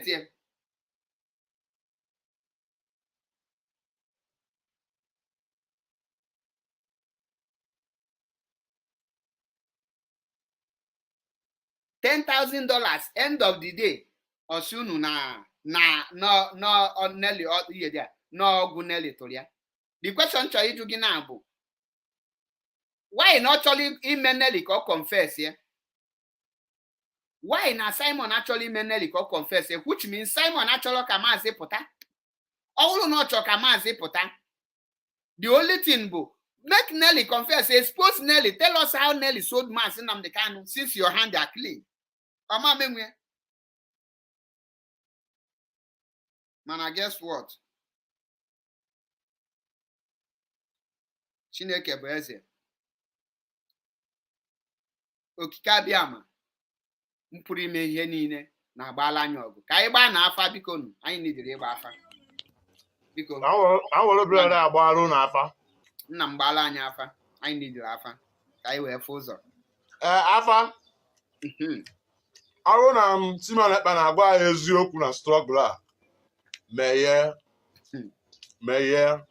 ya. $10,000 end of the day. Osunu no Nelly no ọgwụ Nelly tụrụ ya. The question chọrọ ịjụ gị na bụ why not actually ime Nelly ka ọ confess ya? Why na Simon actually ime Nelly ka ọ confess ya? Which means Simon achọrọ ka Maazị pụta. Ọ bụrụ na ọ chọrọ ka Maazị pụta, the only thing bụ make Nelly confess, expose Nelly, tell us how Nelly sold Maazị Nnamdi Kanu since your hands are clean. Ọma menwe. Mana guess what? Chineke bụ eze. Okike abịama mpụrụ ime ihe niile na-agbala anyị ọgụ. Ka anyị gbaa na afa biko nụ. Anyị nidiri ịgba afa. Biko. Awolo brother agbaru na afa. Nna m gbala anyị afa. Anyị nidiri afa. Ka anyị wee fụ ụzọ. Afa. Arụ na Simon Ekpa na-agwa anyị eziokwu na struggle a. Meye.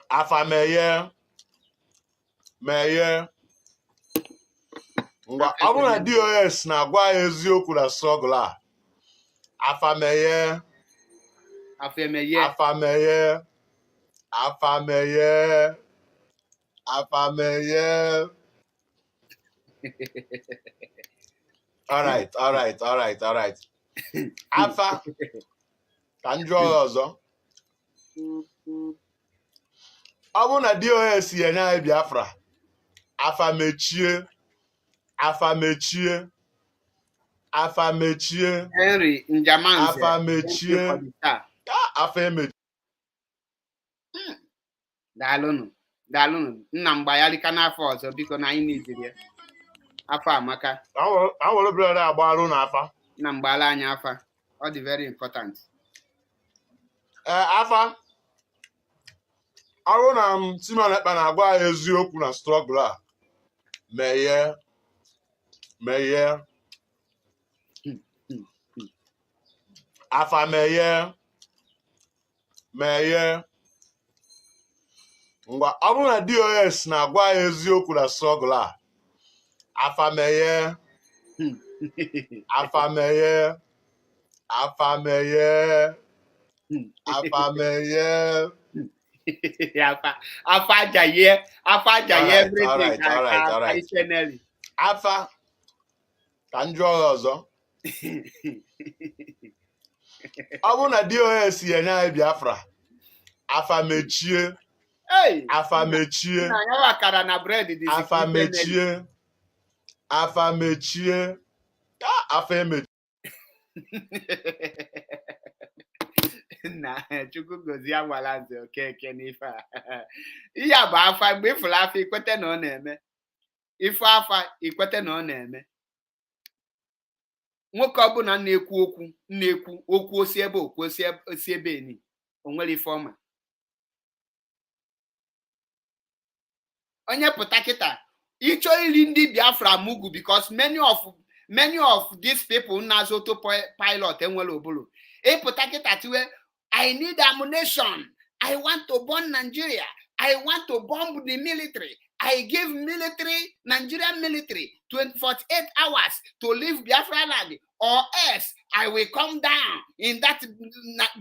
Afa meye. Ngwa ọ bụrụ na DOS na-agwa anyị eziokwu na struggle a. Afa meye. All right. Afa ka njọ ọzọ. Ọ bụrụ na DOS yenye anyị Biafra, afa mechie. Henry Njamanze. Afa mechie. Afa emechi. Daalụnụ. Nna m gbagharịka n'afọ ọzọ biko na anyị nidiri ya. Afọ amaka. Awolo brother agbaru na afa. Nna m gbala anyị afa. Ọ dị very important. Afa. Arụ na Simon Ekpa na-agwa anyị eziokwu na struggle a. Meye. Afa meye. Ngwa ọ bụrụ na DOS na-agwa anyị eziokwu na struggle a. Afa meye. Afa jaye everything. All right. Afa ka njọ ọzọ. Ọ bụrụ na DOS yenye anyị Biafra, afa mechie. Afa mechie. Afa emechi. Na Chukwu gozie agbalanze okeke n'ife a. Ihe a bụ afa mgbe ịfụrụ afa ikwete na ọ na-eme. Ife afa ikwete na ọ na-eme. Nwoke ọbụla na-ekwu okwu osi ebe osi ebe eni. O nwere ife ọma. Onye pụta kịta ịchọ iri ndị Biafra mugu because many of these people na-azụ autopilot enwere obulu. Ịpụta kịta tiwe I need ammunition. I want to bomb Nigeria. I want to bomb the military. I give Nigerian military 48 hours to leave Biafra land, or else I will come down in that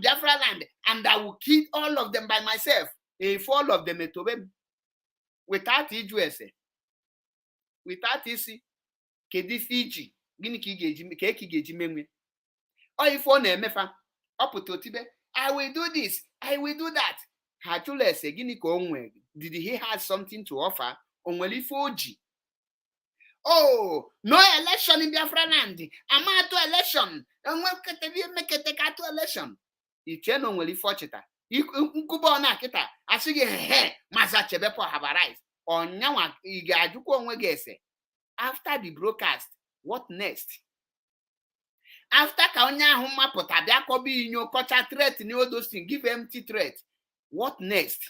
Biafra land and I will kill all of them by myself. If all of them without ijuse, without isi, kedu Fiji, gini ka ị ga-eji menwe? Or if ọ na-emefa, ọ pụta otibe, I will do this, I will do that. Ha chụla ese gịnị ka o nwere? Did he have something to offer? O nwere ife oji? Oh, no election in Biafra land. Amato election. Mekete election. Iche no nwere ife ọchịta. Nkuba na kita asị gị maza chebe for have arise. Onyanwa ị ga-ajụkwa onwe gị ese. After the broadcast, What next? After ka onye ahụ mapụta bịa kọba inyo kọcha threat na all those things, give empty threat. What next?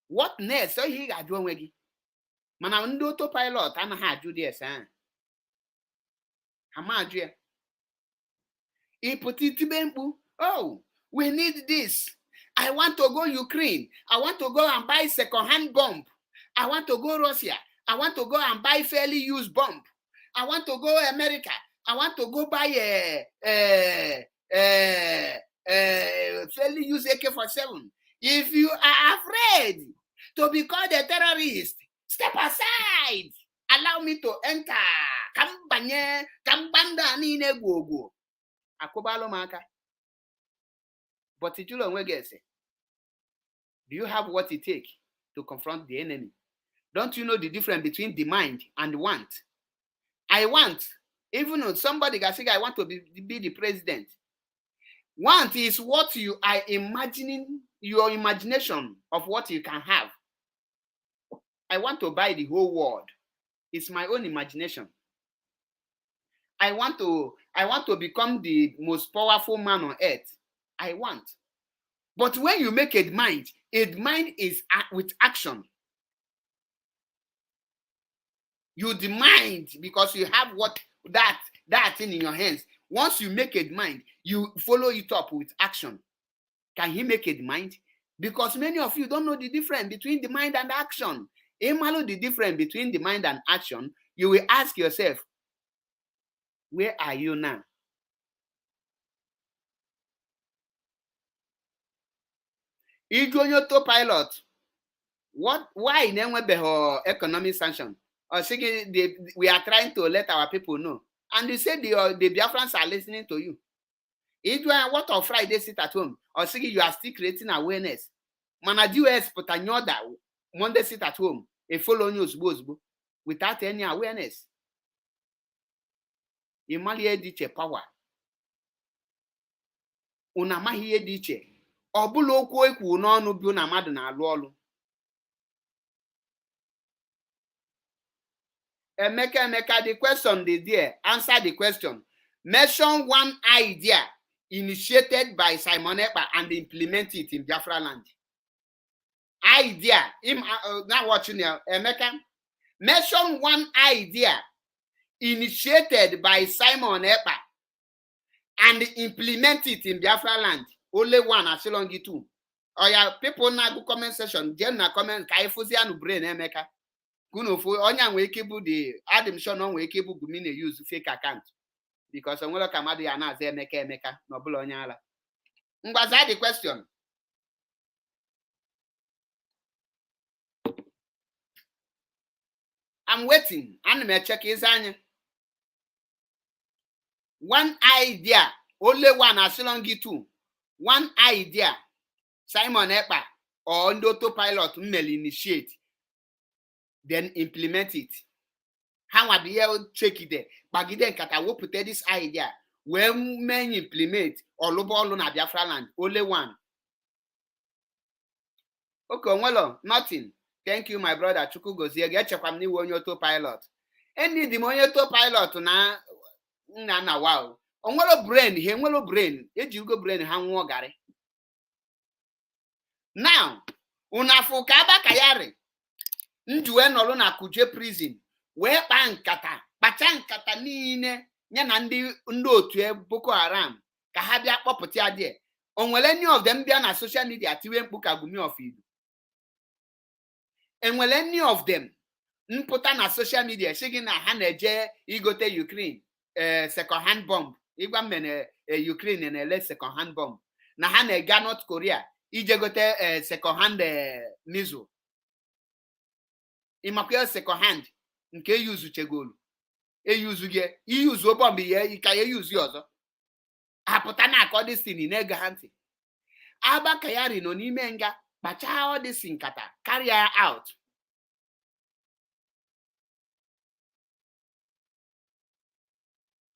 What next? So he ga-ajụ onwe gị. Mana ndị autopilot anaghị ajụ dị ese ahụ. Ha ma ajụ ya. Ịpụta itibe mkpu, oh, we need this. I want to go Ukraine. I want to go and buy second-hand bomb. I want to go Russia. I want to go and buy fairly used bomb. I want to go America. I want to go buy fairly used AK-47. If you are afraid to be called a terrorist, step aside. Allow me to enter. Kambanye, kambanda niile gwogo. Akubalo maka. But do you have what it takes to confront the enemy? Don't you know the difference between the mind and want? I want, even though somebody can say, I want to be the president. Want is what you are imagining, your imagination of what you can have. I want to buy the whole world. It's my own imagination. I want to become the most powerful man on earth. I want. But when you make a mind is with action. You demand because you have that thing in your hands. Once you make a mind, you follow it up with action. Can he make a mind? Because many of you don't know the difference between the mind and action. If you know the difference between the mind and action, you will ask yourself, where are you now? Igonyo autopilot. Why never economic sanction? Or we are trying to let our people know. And you say the Biafrans are listening to you. What of Friday sit at home? Or you are still creating awareness. Manadu US put another Monday sit at home. A follow news without any awareness. Imalie diche power. Unamahiye diche. Ọbụla okwu ekwu n'ọnụ bụ na mmadụ na-alụ ọlụ. Emeka, the question is there. Answer the question. Mention one idea initiated by Simon Ekpa and implement it in Biafra land. Idea. Now watching here. Emeka. Mention one idea initiated by Simon Ekpa and implement it in Biafra land. Only one, as long as two. Or ya people na go comment section. Jen na comment ka ifuzi anu brain Emeka. Kuno fu onya nwe kebu the Adam show no nwe kebu gumi na use fake account. Because onwelo kamadu ya na aza Emeka no bula onya ala. Ngwaza the question. I'm waiting. And me check his anya. One idea. Only one, as long as two. One idea, Simon Ekpa or autopilot will initiate, then implement it. How would you check it there? But then kata will put this idea when men implement or lobo na Biafra land. Only one. Okay, well, nothing. Thank you, my brother. Chuku gozie. Get check from new autopilot. Any the autopilot na wow. Onwelo brain, he nwelo brain, ejigo brain ha nwo gari. Now, unafu ka aba kayari. Njuwe nolu na Kuje prison. Wee kpa nkata, kpacha nkata niile nye na ndị otu Boko Haram ka ha bịa kpọpụta adie. Onwele any of them bịa na social media tiwe mkpu ka Gumi of Idu. Enwele any of them mpụta na social media sigi na ha na-eje igote Ukraine second hand bomb. Igwa mene Ukraine na-ele second hand bomb. Na ha na-ega North Korea ije gote second hand missile. Imakwe second hand nke use chegolu. Use ge, use bomb ye ka ye use ọzọ. Apụta na akọ this thing na-ege ha ntị. Aba Kayari nọ n'ime nga kpacha all this nkata carry her out.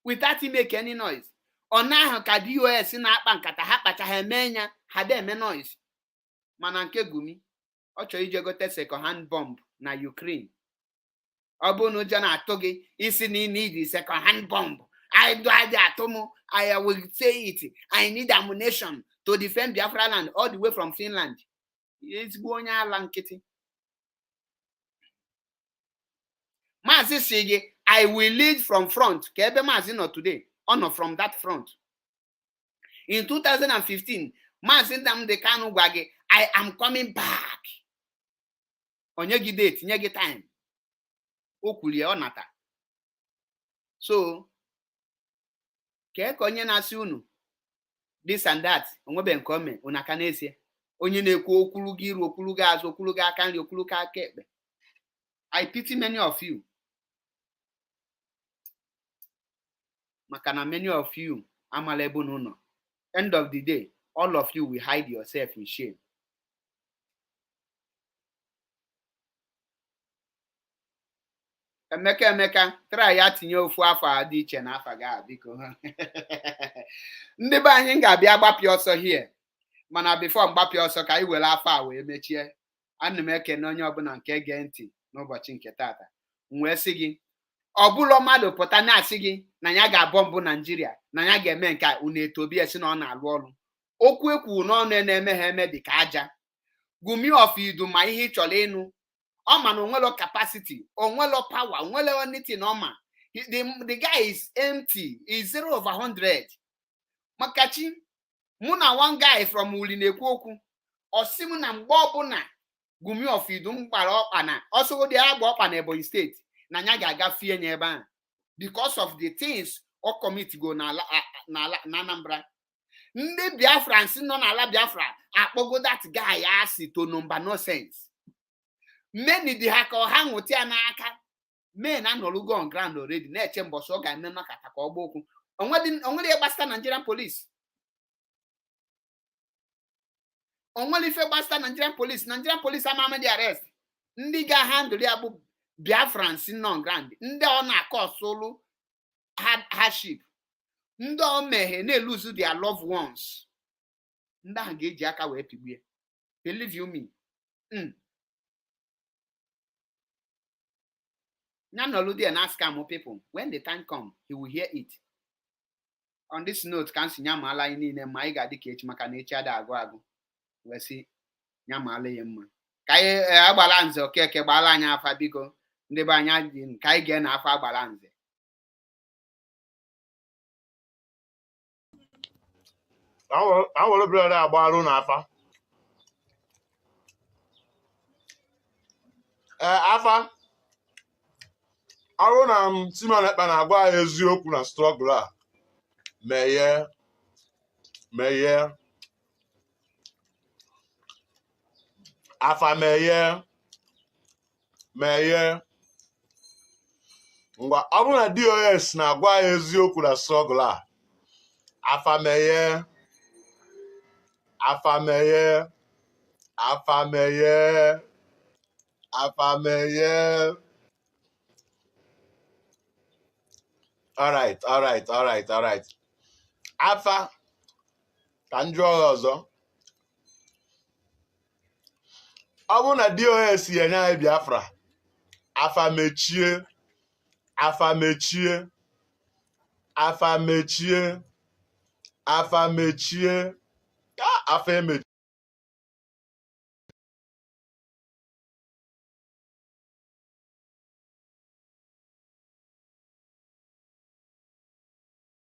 Without him make any noise. Ọ na ahụ ka DOS na-akpa nkata ha kpacha ha eme nya ha na-eme noise mana nke Gumi ọ chọrọ ije gote second hand bomb na Ukraine. Ọ bụ na ụjọ na-atụ gị isi na ị need second hand bomb. I will say it. I need ammunition to defend Biafra land all the way from Finland. Ezigbo onye ala nkịtị. Maazị si gị, I will lead from front. Ka ebe Maazị nọ today, ọ nọ from that front. In 2015, Maazị Nnamdi Kanu gwa gị, I am coming back. Onye gị date, nye gị time. O kwulie ọ nata. So, ka onye na-asị unu this and that onwebe nke ome unu aka n'ezie. Onye na-ekwu okwulu gị iru, okwulu gị azụ, okwulu gị aka nri, okwulu gị aka ekpe. I pity many of you. Maka na many of you amala ebe unu nọ. End of the day, all of you will hide yourself in shame. Emeka try ya tinye ofu afọ dị iche na afọ ga biko. Ndị be anyị ga-abịa gbapịa ọsọ here. Mana before mgbapịa ọsọ ka anyị were afọ a wee mechie. Ana m ekene onye ọbụla nke gee ntị n'ụbọchị nke tata. Wee sị gị, ọ bụla mmadụ pụta na-asị gị na ya ga-abọmbụ Naijiria, na ya ga-eme nke unu etobie si na ọ na-alụ ọrụ. Okwu ekwu n'ọnụ na-eme ha eme dị ka aja. Gumi of Iduu ma ihe ị chọrọ ịnụ. Ọ ma na onwelo capacity, onwelo power, onwelo anything ọma. The guy is empty, is 0/100. Makachi, mụ na one guy from Uli na-ekwu okwu. Ọ sị m na mgbe ọbụla Gumi of Iduu mkpara ọkpa na ọsọ dị agba ọkpa na Ebonyi steeti na ya ga-agafie nye ebe ahụ because of the things ọ commit go na Anambra. Ndị Biafrans nọ n'ala Biafra akpọgo that guy asị to number no sense. Many dị ha ka ọha nwụta ya n'aka. Men anọlugo on ground already na-eche mbọsị ọ ga-eme makata ka ọ gba okwu. Onwere ihe gbasara Nigerian police. Onwere ife gbasara Nigerian police. Nigerian police ama dị arrest. Ndị ga-handle ya bụ Biafrans nọ on ground. Ndị ọ na-akọsụlụ hardship. Ndị ọ meghe na-eluzu their loved ones. Ndị ahụ ga-eji aka wee pigbuo. Believe you me. Nanoludi and ask people when the time comes, he will hear it. On this note, can see Nyamala in my gadikage makanature agwago. We see Nyamala yemma. Kai balance okay, balanya fabigo, the banya in Kai gen afa balance. I will be a balloon afa. Afa. Arụ na Timanekpa na-agwa anyị eziokwu na strọgụl a meghe afa meghe ngwa ọ bụrụ na DOS na-agwa anyị eziokwu na strọgụl a afa meghe. All right. Afa ka m jụọ ọzọ. Ọ bụrụ na DOS enye anyị Biafra, afa mechie.